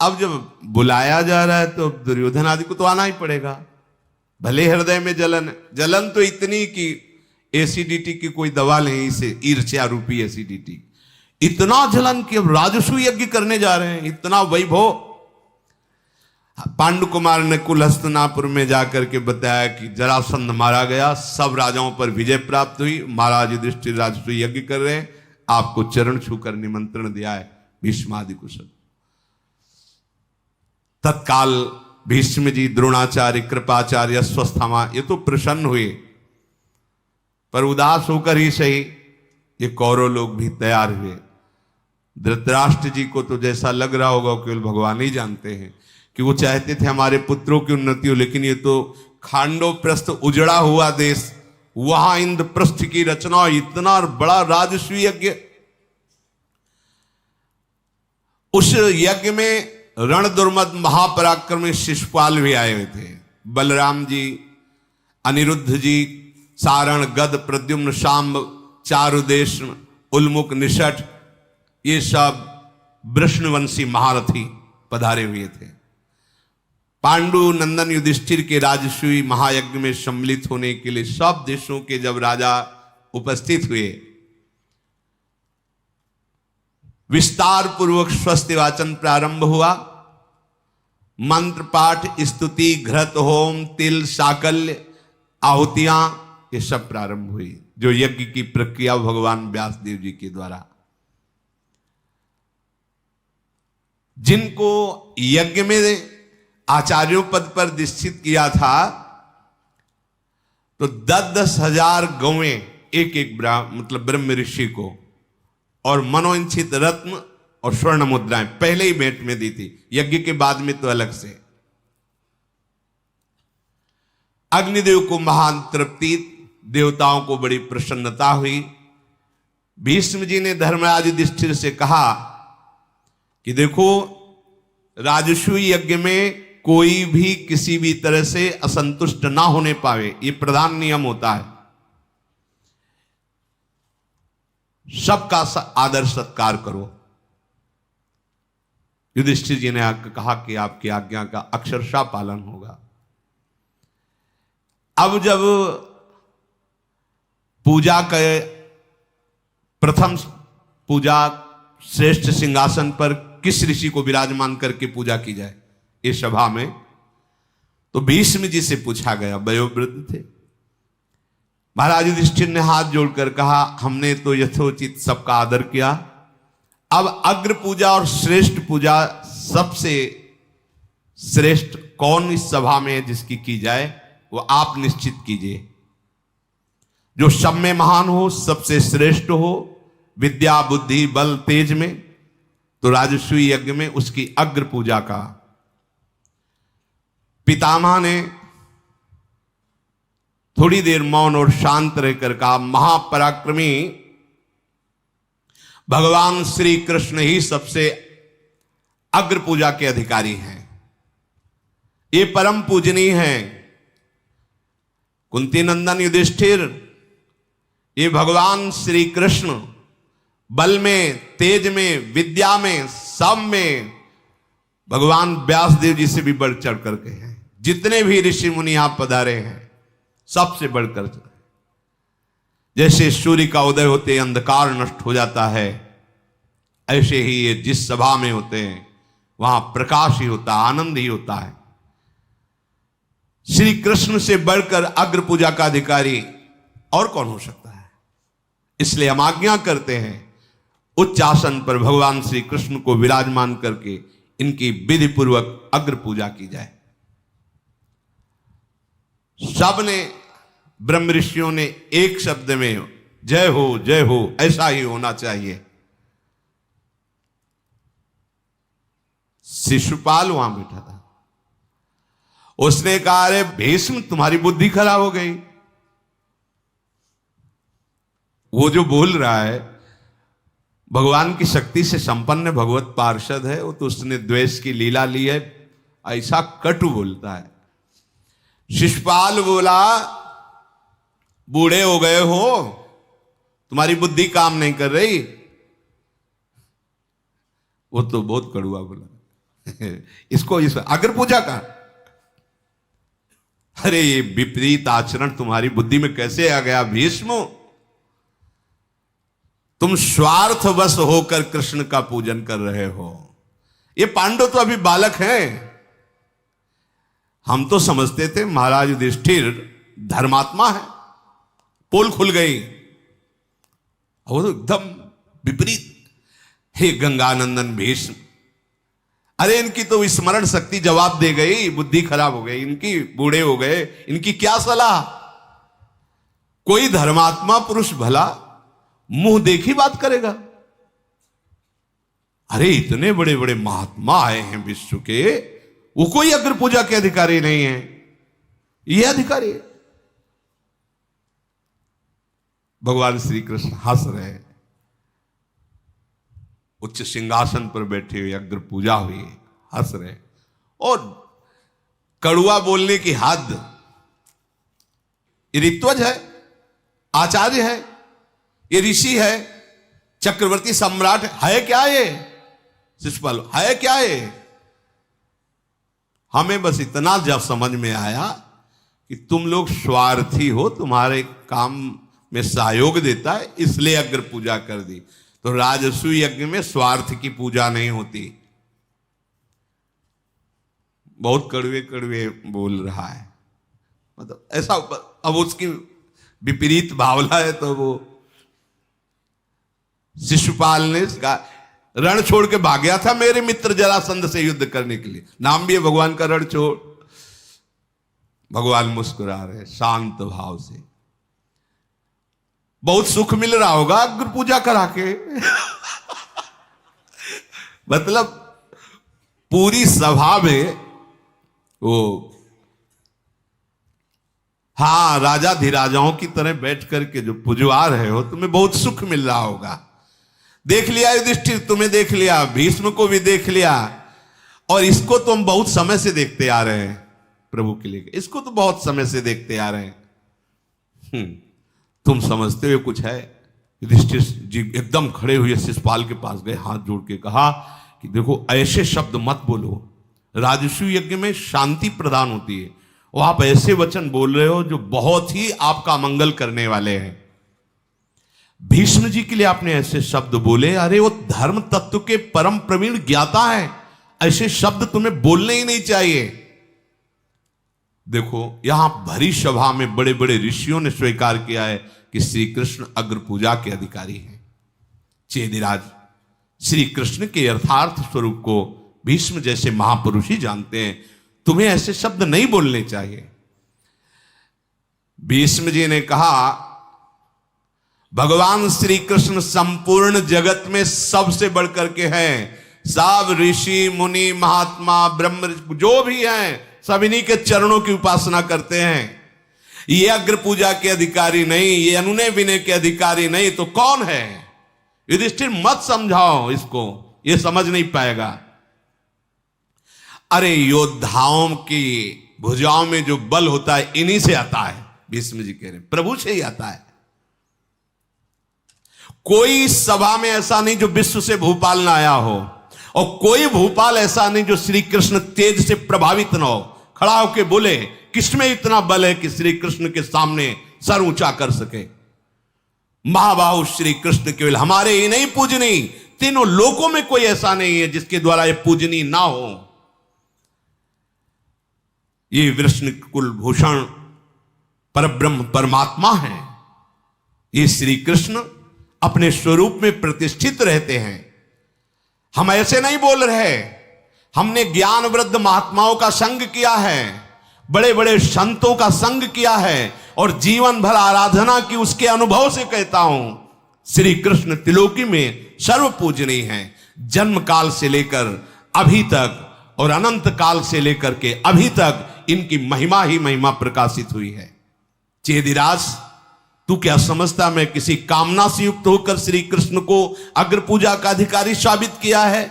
अब जब बुलाया जा रहा है तो दुर्योधन आदि को तो आना ही पड़ेगा, भले हृदय में जलन, जलन तो इतनी कि एसिडिटी की कोई दवा नहीं, इसे ईर्ष्या रूपी एसिडिटी, इतना जलन कि अब राजसूय यज्ञ करने जा रहे हैं, इतना वैभव। पांडु कुमार ने कुल हस्तिनापुर में जाकर के बताया कि जरासंध मारा गया, सब राजाओं पर विजय प्राप्त हुई, महाराज युधिष्ठिर राजसूय यज्ञ कर रहे हैं, आपको चरण छूकर निमंत्रण दिया है भीष्मादि को सब। तत्काल भीष्म जी, द्रोणाचार्य, कृपाचार्य, अश्वत्थामा ये तो प्रसन्न हुए, पर उदास होकर ही सही ये कौरव लोग भी तैयार हुए। धृतराष्ट्र जी को तो जैसा लग रहा होगा केवल भगवान ही जानते हैं कि वो चाहते थे हमारे पुत्रों की उन्नति हो, लेकिन ये तो खांडोप्रस्थ उजड़ा हुआ देश, वहां इंद्रप्रस्थ की रचना, इतना बड़ा राजसूय यज्ञ। उस यज्ञ में रण दुर्मद महापराक्रमी शिशुपाल भी आए हुए थे। बलराम जी, अनिरुद्ध जी, सारण, गद, प्रद्युम्न, शाम्ब, चारुदेश, उल्मुख, निषठ, ये सब वृष्णवंशी महारथी पधारे हुए थे। पांडु नंदन युधिष्ठिर के राजसूय महायज्ञ में सम्मिलित होने के लिए सब देशों के जब राजा उपस्थित हुए, विस्तार पूर्वक स्वस्ति वाचन प्रारंभ हुआ। मंत्र पाठ, स्तुति, घृत होम, तिल, साकल्य, आहुतियां ये सब प्रारंभ हुई, जो यज्ञ की प्रक्रिया भगवान व्यास देव जी के द्वारा। जिनको यज्ञ में आचार्यों पद पर निश्चित किया था, तो 10-10 हजार गौएं एक एक मतलब ब्रह्म ऋषि को, और मनोइच्छित रत्न और स्वर्ण मुद्राएं पहले ही भेंट में दी थी, यज्ञ के बाद में तो अलग से। अग्निदेव को महान तृप्ति, देवताओं को बड़ी प्रसन्नता हुई। भीष्म जी ने धर्मराज युधिष्ठिर से कहा कि देखो, राजसूय यज्ञ में कोई भी किसी भी तरह से असंतुष्ट ना होने पावे, ये प्रधान नियम होता है। सबका आदर सत्कार करो। युधिष्ठिर जी ने कहा कि आपकी आज्ञा का अक्षरशः पालन होगा। अब जब पूजा के प्रथम पूजा श्रेष्ठ सिंहासन पर किस ऋषि को विराजमान करके पूजा की जाए इस सभा में, तो भीष्म जी से पूछा गया, वयोवृद्ध थे। महाराज युधिष्ठिर ने हाथ जोड़कर कहा, हमने तो यथोचित सबका आदर किया, अब अग्र पूजा और श्रेष्ठ पूजा, सबसे श्रेष्ठ कौन इस सभा में है जिसकी की जाए, वो आप निश्चित कीजिए। जो सब में महान हो, सबसे श्रेष्ठ हो, विद्या, बुद्धि, बल, तेज में, तो राजसूय यज्ञ में उसकी अग्र पूजा का। पितामह ने थोड़ी देर मौन और शांत रहकर कहा, महापराक्रमी भगवान श्री कृष्ण ही सबसे अग्र पूजा के अधिकारी हैं। ये परम पूजनीय हैं। कुंती नंदन युधिष्ठिर, ये भगवान श्री कृष्ण बल में, तेज में, विद्या में, सब में भगवान व्यासदेव जी से भी बढ़ चढ़ करके हैं। जितने भी ऋषि मुनि यहां पधारे हैं सबसे बढ़कर, जैसे सूर्य का उदय होते अंधकार नष्ट हो जाता है, ऐसे ही ये जिस सभा में होते हैं वहां प्रकाश ही होता है, आनंद ही होता है। श्री कृष्ण से बढ़कर अग्र पूजा का अधिकारी और कौन हो सकता है। इसलिए हम आज्ञा करते हैं उच्च आसन पर भगवान श्री कृष्ण को विराजमान करके इनकी विधि पूर्वक अग्र पूजा की जाए। सबने ब्रह्म ऋषियों ने एक शब्द में जय हो ऐसा ही होना चाहिए। शिशुपाल वहां बैठा था, उसने कहा अरे भीष्म तुम्हारी बुद्धि खराब हो गई। वो जो बोल रहा है भगवान की शक्ति से संपन्न भगवत पार्षद है, वो तो उसने द्वेष की लीला ली है, ऐसा कटु बोलता है। शिशुपाल बोला बूढ़े हो गए हो, तुम्हारी बुद्धि काम नहीं कर रही। वो तो बहुत कड़ुआ बोला इसको अग्र पूजा का, अरे ये विपरीत आचरण तुम्हारी बुद्धि में कैसे आ गया भीष्म। तुम स्वार्थवश होकर कृष्ण का पूजन कर रहे हो। ये पांडव तो अभी बालक हैं। हम तो समझते थे महाराज युधिष्ठिर धर्मात्मा है, पोल खुल गई। वो तो एकदम विपरीत। हे गंगानंदन भीष्म, अरे इनकी तो स्मरण शक्ति जवाब दे गई, बुद्धि खराब हो गई इनकी, बूढ़े हो गए, इनकी क्या सलाह। कोई धर्मात्मा पुरुष भला मुंह देखी बात करेगा। अरे इतने बड़े बड़े महात्मा आए हैं विश्व के, वो कोई अग्र पूजा के अधिकारी नहीं है, ये अधिकारी है। भगवान श्री कृष्ण हंस रहे हैं। उच्च सिंहासन पर बैठे हुए अग्र पूजा हुई, हंस रहे। और कड़ुआ बोलने की हद, ये ऋत्वज है, आचार्य है, ये ऋषि है, चक्रवर्ती सम्राट है क्या ये। शिशुपाल है क्या ये। हमें बस इतना जब समझ में आया कि तुम लोग स्वार्थी हो, तुम्हारे काम में सहयोग देता है, इसलिए अग्र पूजा कर दी। तो राजस्व यज्ञ में स्वार्थ की पूजा नहीं होती। बहुत कड़वे कड़वे बोल रहा है, मतलब ऐसा। अब उसकी विपरीत भावना है तो वो शिशुपाल ने रण छोड़ के भाग गया था मेरे मित्र जरासंध से युद्ध करने के लिए। नाम भी है भगवान का रण छोड़। भगवान मुस्कुरा रहे शांत भाव से। बहुत सुख मिल रहा होगा अग्र पूजा करा के मतलब पूरी सभा में वो हाँ राजाधिराजाओं की तरह बैठ करके जो पुजवा रहे हो, तुम्हें बहुत सुख मिल रहा होगा। देख लिया युधिष्ठिर, तुम्हें देख लिया, भीष्म को भी देख लिया, और इसको तो हम बहुत समय से देखते आ रहे हैं प्रभु के लिए। इसको तो बहुत समय से देखते आ रहे हैं। तुम समझते हुए कुछ है। युधिष्ठिर जी एकदम खड़े हुए शिशुपाल के पास गए, हाथ जोड़ के कहा कि देखो ऐसे शब्द मत बोलो, राजस्व यज्ञ में शांति प्रदान होती है, और आप ऐसे वचन बोल रहे हो जो बहुत ही आपका मंगल करने वाले हैं। भीष्म जी के लिए आपने ऐसे शब्द बोले, अरे वो धर्म तत्व के परम प्रवीण ज्ञाता है, ऐसे शब्द तुम्हें बोलने ही नहीं चाहिए। देखो यहां भरी सभा में बड़े बड़े ऋषियों ने स्वीकार किया है कि श्री कृष्ण अग्र पूजा के अधिकारी हैं। चेदिराज श्री कृष्ण के यथार्थ स्वरूप को भीष्म जैसे महापुरुष ही जानते हैं, तुम्हें ऐसे शब्द नहीं बोलने चाहिए। भीष्म जी ने कहा भगवान श्री कृष्ण संपूर्ण जगत में सबसे बढ़कर के हैं। सब ऋषि मुनि महात्मा ब्रह्म जो भी हैं सब इन्हीं के चरणों की उपासना करते हैं। ये अग्र पूजा के अधिकारी नहीं, ये अनुनय विनय के अधिकारी नहीं, तो कौन है। युधिष्ठिर मत समझाओ इसको, ये समझ नहीं पाएगा। अरे योद्धाओं की भुजाओं में जो बल होता है इन्हीं से आता है। भीष्म जी कह रहे हैं प्रभु से ही आता है। कोई सभा में ऐसा नहीं जो विश्व से भूपाल ना आया हो, और कोई भूपाल ऐसा नहीं जो श्री कृष्ण तेज से प्रभावित ना हो। खड़ा होकर बोले किसमें इतना बल है कि श्री कृष्ण के सामने सर ऊंचा कर सके। महाबाहु श्री कृष्ण केवल हमारे ही नहीं पूजनी, तीनों लोकों में कोई ऐसा नहीं है जिसके द्वारा यह पूजनी ना हो। ये वृष्ण कुल भूषण परब्रह्म परमात्मा है। ये श्री कृष्ण अपने स्वरूप में प्रतिष्ठित रहते हैं। हम ऐसे नहीं बोल रहे। हमने ज्ञान वृद्ध महात्माओं का संग किया है, बड़े बड़े संतों का संग किया है, और जीवन भर आराधना की उसके अनुभव से कहता हूं श्री कृष्ण त्रिलोकी में सर्व पूजनीय हैं। जन्म काल से लेकर अभी तक और अनंत काल से लेकर के अभी तक इनकी महिमा ही महिमा प्रकाशित हुई है। चेदिराज, तू क्या समझता मैं किसी कामना से युक्त होकर श्री कृष्ण को अग्र पूजा का अधिकारी साबित किया है?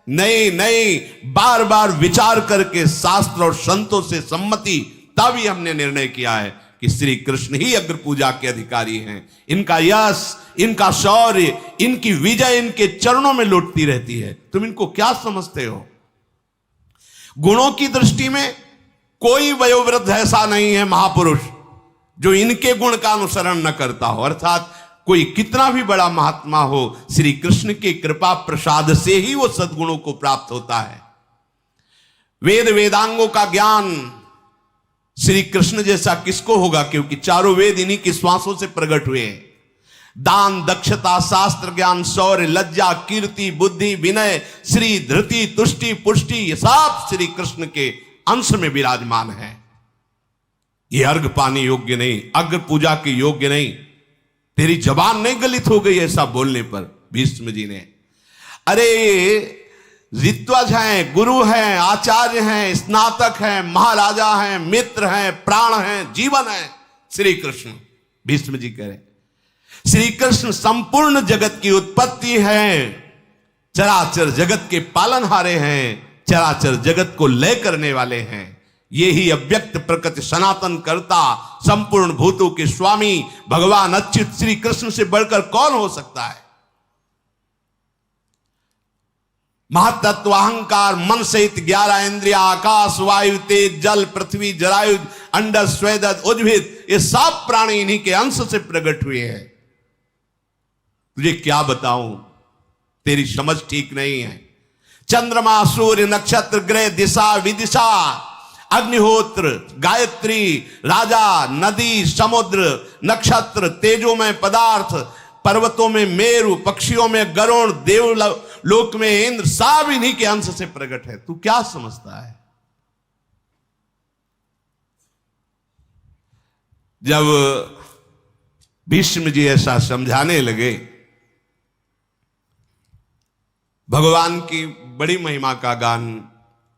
नहीं नहीं, बार बार विचार करके शास्त्र और संतों से सम्मति तभी हमने निर्णय किया है कि श्री कृष्ण ही अग्र पूजा के अधिकारी हैं। इनका यश, इनका शौर्य, इनकी विजय इनके चरणों में लौटती रहती है। तुम इनको क्या समझते हो? गुणों की दृष्टि में कोई वयोवृद्ध ऐसा नहीं है महापुरुष जो इनके गुण का अनुसरण न करता हो। अर्थात कोई कितना भी बड़ा महात्मा हो, श्री कृष्ण की कृपा प्रसाद से ही वो सद्गुणों को प्राप्त होता है। वेद वेदांगों का ज्ञान श्री कृष्ण जैसा किसको होगा, क्योंकि चारों वेद इन्हीं के श्वासों से प्रकट हुए हैं। दान, दक्षता, शास्त्र ज्ञान, शौर्य, लज्जा, कीर्ति, बुद्धि, विनय, श्री, धृति, तुष्टि, पुष्टि, ये सब श्री कृष्ण के अंश में विराजमान है। ये अर्घ पाने योग्य नहीं, अग्र पूजा के योग्य नहीं। तेरी जबान नहीं गलित हो गई ऐसा बोलने पर भीष्म जी ने? अरे ऋत्वज हैं, गुरु हैं, आचार्य हैं, स्नातक हैं, महाराजा हैं, मित्र हैं, प्राण हैं, जीवन हैं श्री कृष्ण। भीष्म जी कह रहे श्री कृष्ण संपूर्ण जगत की उत्पत्ति है, चराचर जगत के पालनहारे हैं, चराचर जगत को लय करने वाले हैं। ये ही अव्यक्त प्रकृति सनातन करता, संपूर्ण भूतों के स्वामी भगवान अच्युत श्री कृष्ण से बढ़कर कौन हो सकता है? महातत्व अहंकार मन सहित 11 इंद्रिया, आकाश, वायु, तेज, जल, पृथ्वी, जरायु, अंडज, स्वेदज, उद्भिद, ये सब प्राणी इन्हीं के अंश से प्रकट हुए हैं। तुझे क्या बताऊं, तेरी समझ ठीक नहीं है। चंद्रमा, सूर्य, नक्षत्र, ग्रह, दिशा विदिशा, अग्निहोत्र, गायत्री, राजा, नदी, समुद्र, नक्षत्र, तेजोमय पदार्थ, पर्वतों में मेरु, पक्षियों में गरुण, देवलोक में इंद्र, सब इन्हीं के अंश से प्रकट है। तू क्या समझता है? जब भीष्म जी ऐसा समझाने लगे, भगवान की बड़ी महिमा का गान,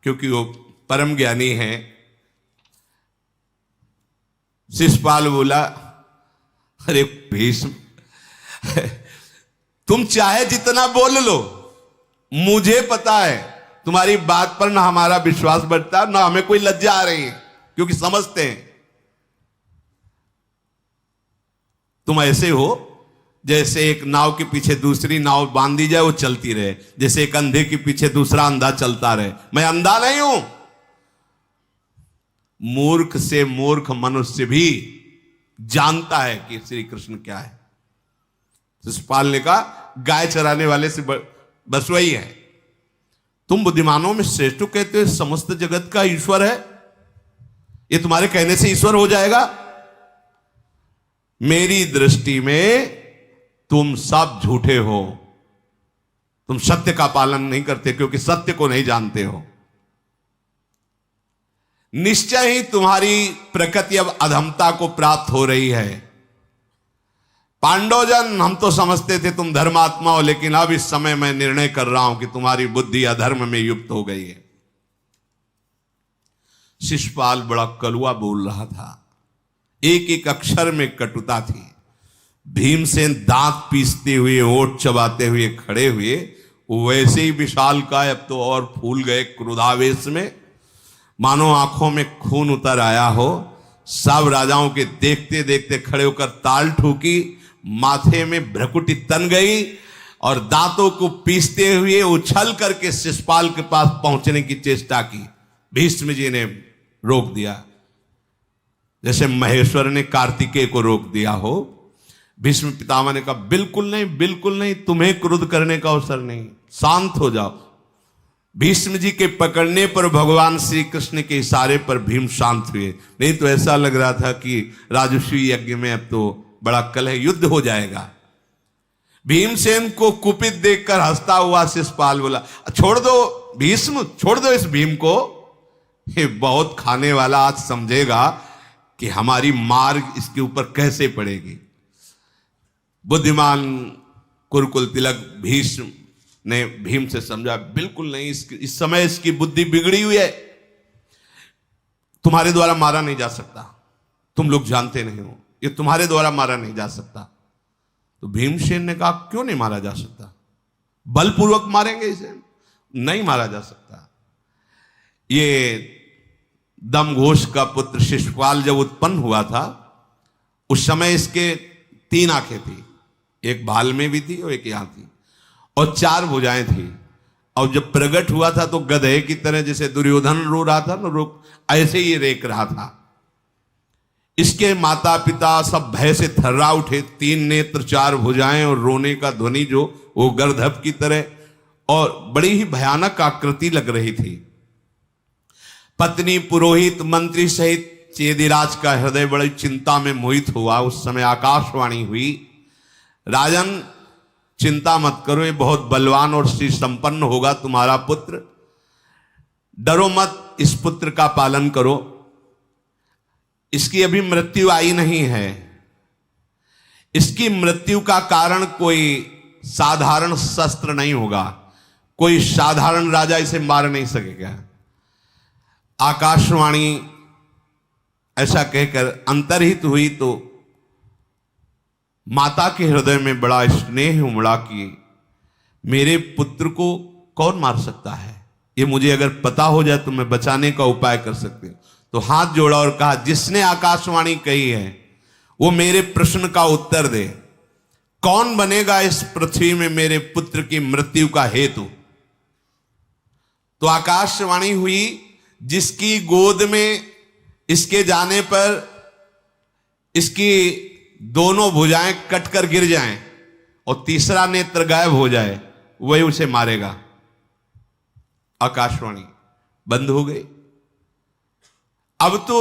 क्योंकि वो परम ज्ञानी है। शिषपाल बोला, अरे भीष्म, तुम चाहे जितना बोल लो, मुझे पता है तुम्हारी बात पर ना हमारा विश्वास बढ़ता, ना हमें कोई लज्जा आ रही है, क्योंकि समझते हैं तुम ऐसे हो जैसे एक नाव के पीछे दूसरी नाव बांध दी जाए, वो चलती रहे, जैसे एक अंधे के पीछे दूसरा अंधा चलता रहे। मैं अंधा नहीं हूं। मूर्ख से मूर्ख मनुष्य भी जानता है कि श्री कृष्ण क्या है। शिषपाल ने कहा, गाय चराने वाले से बस वही है। तुम बुद्धिमानों में श्रेष्ठ कहते हो समस्त जगत का ईश्वर है, ये तुम्हारे कहने से ईश्वर हो जाएगा? मेरी दृष्टि में तुम सब झूठे हो। तुम सत्य का पालन नहीं करते, क्योंकि सत्य को नहीं जानते हो। निश्चय ही तुम्हारी प्रकृति अब अधमता को प्राप्त हो रही है। पांडवजन, हम तो समझते थे तुम धर्मात्मा हो, लेकिन अब इस समय मैं निर्णय कर रहा हूं कि तुम्हारी बुद्धि अधर्म में युक्त हो गई है। शिषपाल बड़ा कलुआ बोल रहा था, एक एक अक्षर में कटुता थी। भीमसेन दांत पीसते हुए, ओठ चबाते हुए खड़े हुए, वैसे ही विशाल का अब तो और फूल गए क्रोधावेश में। मानो आंखों में खून उतर आया हो। सब राजाओं के देखते देखते खड़े होकर ताल ठोकी, माथे में भ्रकुटी तन गई और दांतों को पीसते हुए उछल करके शिशुपाल के पास पहुंचने की चेष्टा की। भीष्म जी ने रोक दिया, जैसे महेश्वर ने कार्तिकेय को रोक दिया हो। भीष्म पितामह ने कहा बिल्कुल नहीं, बिल्कुल नहीं, तुम्हें क्रोध करने का अवसर नहीं, शांत हो जाओ। भीष्म जी के पकड़ने पर भगवान श्री कृष्ण के इशारे पर भीम शांत हुए, नहीं तो ऐसा लग रहा था कि राजस्वी यज्ञ में अब तो बड़ा कलह, युद्ध हो जाएगा। भीमसेन को कुपित देखकर हंसता हुआ शिशुपाल बोला, छोड़ दो भीष्म, छोड़ दो इस भीम को, ये बहुत खाने वाला, आज समझेगा कि हमारी मार इसके ऊपर कैसे पड़ेगी। बुद्धिमान कुरुकुल तिलक भीष्म ने भीम से समझा, बिल्कुल नहीं, इस समय इसकी बुद्धि बिगड़ी हुई है, तुम्हारे द्वारा मारा नहीं जा सकता, तुम लोग जानते नहीं हो, ये तुम्हारे द्वारा मारा नहीं जा सकता। तो भीमसेन ने कहा क्यों नहीं मारा जा सकता, बलपूर्वक मारेंगे इसे, नहीं मारा जा सकता। ये दमघोष का पुत्र शिशुपाल जब उत्पन्न हुआ था, उस समय इसके 3 आंखें थी, एक भाल में भी थी और एक यहां थी, और 4 भुजाएं थी। और जब प्रकट हुआ था तो गधे की तरह, जैसे दुर्योधन रो रहा था ना, ऐसे ही रेक रहा था। इसके माता पिता सब भय से थर्रा उठे, 3 नेत्र 4 भुजाएं और रोने का ध्वनि जो वो गर्दभ की तरह, और बड़ी ही भयानक आकृति लग रही थी। पत्नी, पुरोहित, मंत्री सहित चेदिराज का हृदय बड़ी चिंता में मोहित हुआ। उस समय आकाशवाणी हुई, राजन चिंता मत करो, ये बहुत बलवान और श्री संपन्न होगा तुम्हारा पुत्र, डरो मत, इस पुत्र का पालन करो, इसकी अभी मृत्यु आई नहीं है। इसकी मृत्यु का कारण कोई साधारण शस्त्र नहीं होगा, कोई साधारण राजा इसे मार नहीं सकेगा। आकाशवाणी ऐसा कहकर अंतर्हित हुई तो माता के हृदय में बड़ा स्नेह उमड़ा कि मेरे पुत्र को कौन मार सकता है, ये मुझे अगर पता हो जाए तो मैं बचाने का उपाय कर सकती हूं। तो हाथ जोड़ा और कहा, जिसने आकाशवाणी कही है वो मेरे प्रश्न का उत्तर दे, कौन बनेगा इस पृथ्वी में मेरे पुत्र की मृत्यु का हेतु। तो आकाशवाणी हुई, जिसकी गोद में इसके जाने पर इसकी दोनों भुजाएं कटकर गिर जाएं और तीसरा नेत्र गायब हो जाए, वही उसे मारेगा। आकाशवाणी बंद हो गई। अब तो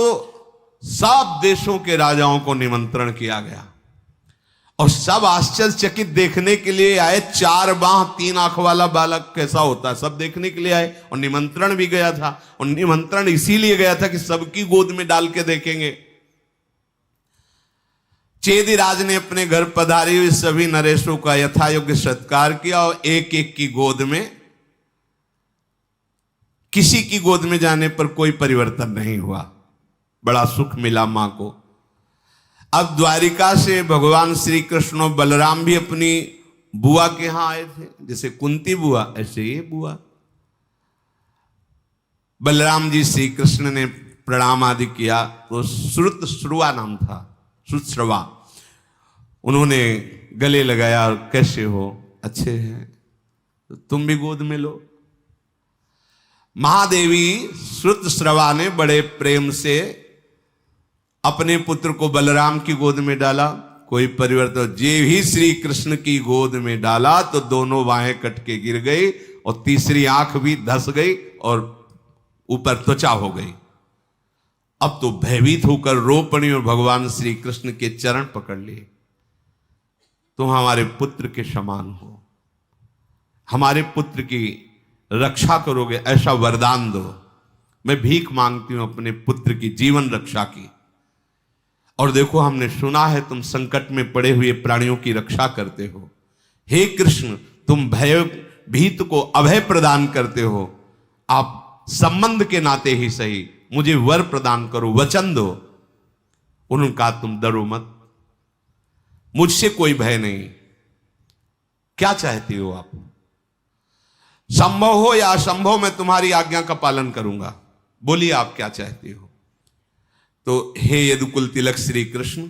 सब देशों के राजाओं को निमंत्रण किया गया और सब आश्चर्यचकित देखने के लिए आए। 4 बाह 3 आंख वाला बालक कैसा होता है, सब देखने के लिए आए और निमंत्रण भी गया था। और निमंत्रण इसीलिए गया था कि सबकी गोद में डाल के देखेंगे। चेदिराज ने अपने घर पधारी हुई सभी नरेशों का यथा योग्य सत्कार किया और एक एक की गोद में, किसी की गोद में जाने पर कोई परिवर्तन नहीं हुआ। बड़ा सुख मिला मां को। अब द्वारिका से भगवान श्री कृष्ण और बलराम भी अपनी बुआ के यहां आए थे, जैसे कुंती बुआ ऐसे ही बुआ। बलराम जी श्री कृष्ण ने प्रणाम आदि किया तो श्रुतश्रुवा नाम था, श्रुतश्रवा, उन्होंने गले लगाया और कैसे हो, अच्छे हैं, तो तुम भी गोद में लो। महादेवी श्रुतश्रवा ने बड़े प्रेम से अपने पुत्र को बलराम की गोद में डाला, कोई परिवर्तन। जे ही श्री कृष्ण की गोद में डाला तो दोनों बाहें कट के गिर गई और तीसरी आंख भी धस गई और ऊपर त्वचा हो गई। अब तो भयभीत होकर रो पड़ी और भगवान श्री कृष्ण के चरण पकड़ लिए। तुम हमारे पुत्र के समान हो, हमारे पुत्र की रक्षा करोगे, ऐसा वरदान दो। मैं भीख मांगती हूं अपने पुत्र की जीवन रक्षा की। और देखो, हमने सुना है तुम संकट में पड़े हुए प्राणियों की रक्षा करते हो। हे कृष्ण, तुम भयभीत को अभय प्रदान करते हो। आप संबंध के नाते ही सही मुझे वर प्रदान करो, वचन दो। उन्होंने कहा, तुम डरो मत, मुझसे कोई भय नहीं। क्या चाहती हो आप? संभव हो या असंभव, मैं तुम्हारी आज्ञा का पालन करूंगा। बोलिए आप क्या चाहते हो। तो हे यदुकुल तिलक श्री कृष्ण,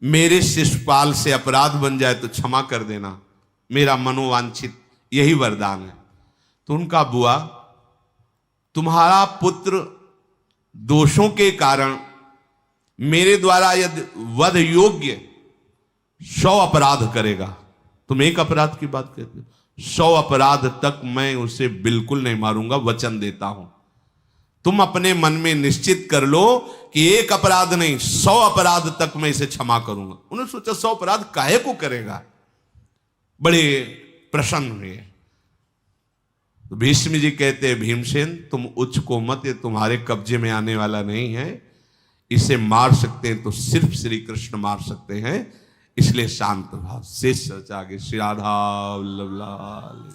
मेरे शिष्यपाल से अपराध बन जाए तो क्षमा कर देना, मेरा मनोवांछित यही वरदान है। तो उनका बुआ, तुम्हारा पुत्र दोषों के कारण मेरे द्वारा यदि वध योग्य 100 अपराध करेगा, तुम एक अपराध की बात कहते हो, 100 अपराध तक मैं उसे बिल्कुल नहीं मारूंगा, वचन देता हूं। तुम अपने मन में निश्चित कर लो कि एक अपराध नहीं 100 अपराध तक मैं इसे क्षमा करूंगा। उन्होंने सोचा 100 अपराध काहे को करेगा, बड़े प्रसन्न हुए। तो भीष्म जी कहते हैं, भीमसेन तुम उच्च को मत, ये तुम्हारे कब्जे में आने वाला नहीं है, इसे मार सकते हैं तो सिर्फ श्री कृष्ण मार सकते हैं, इसलिए शांत भाव। शेष चर्चा आगे। श्री राधा वल्लभ लाल।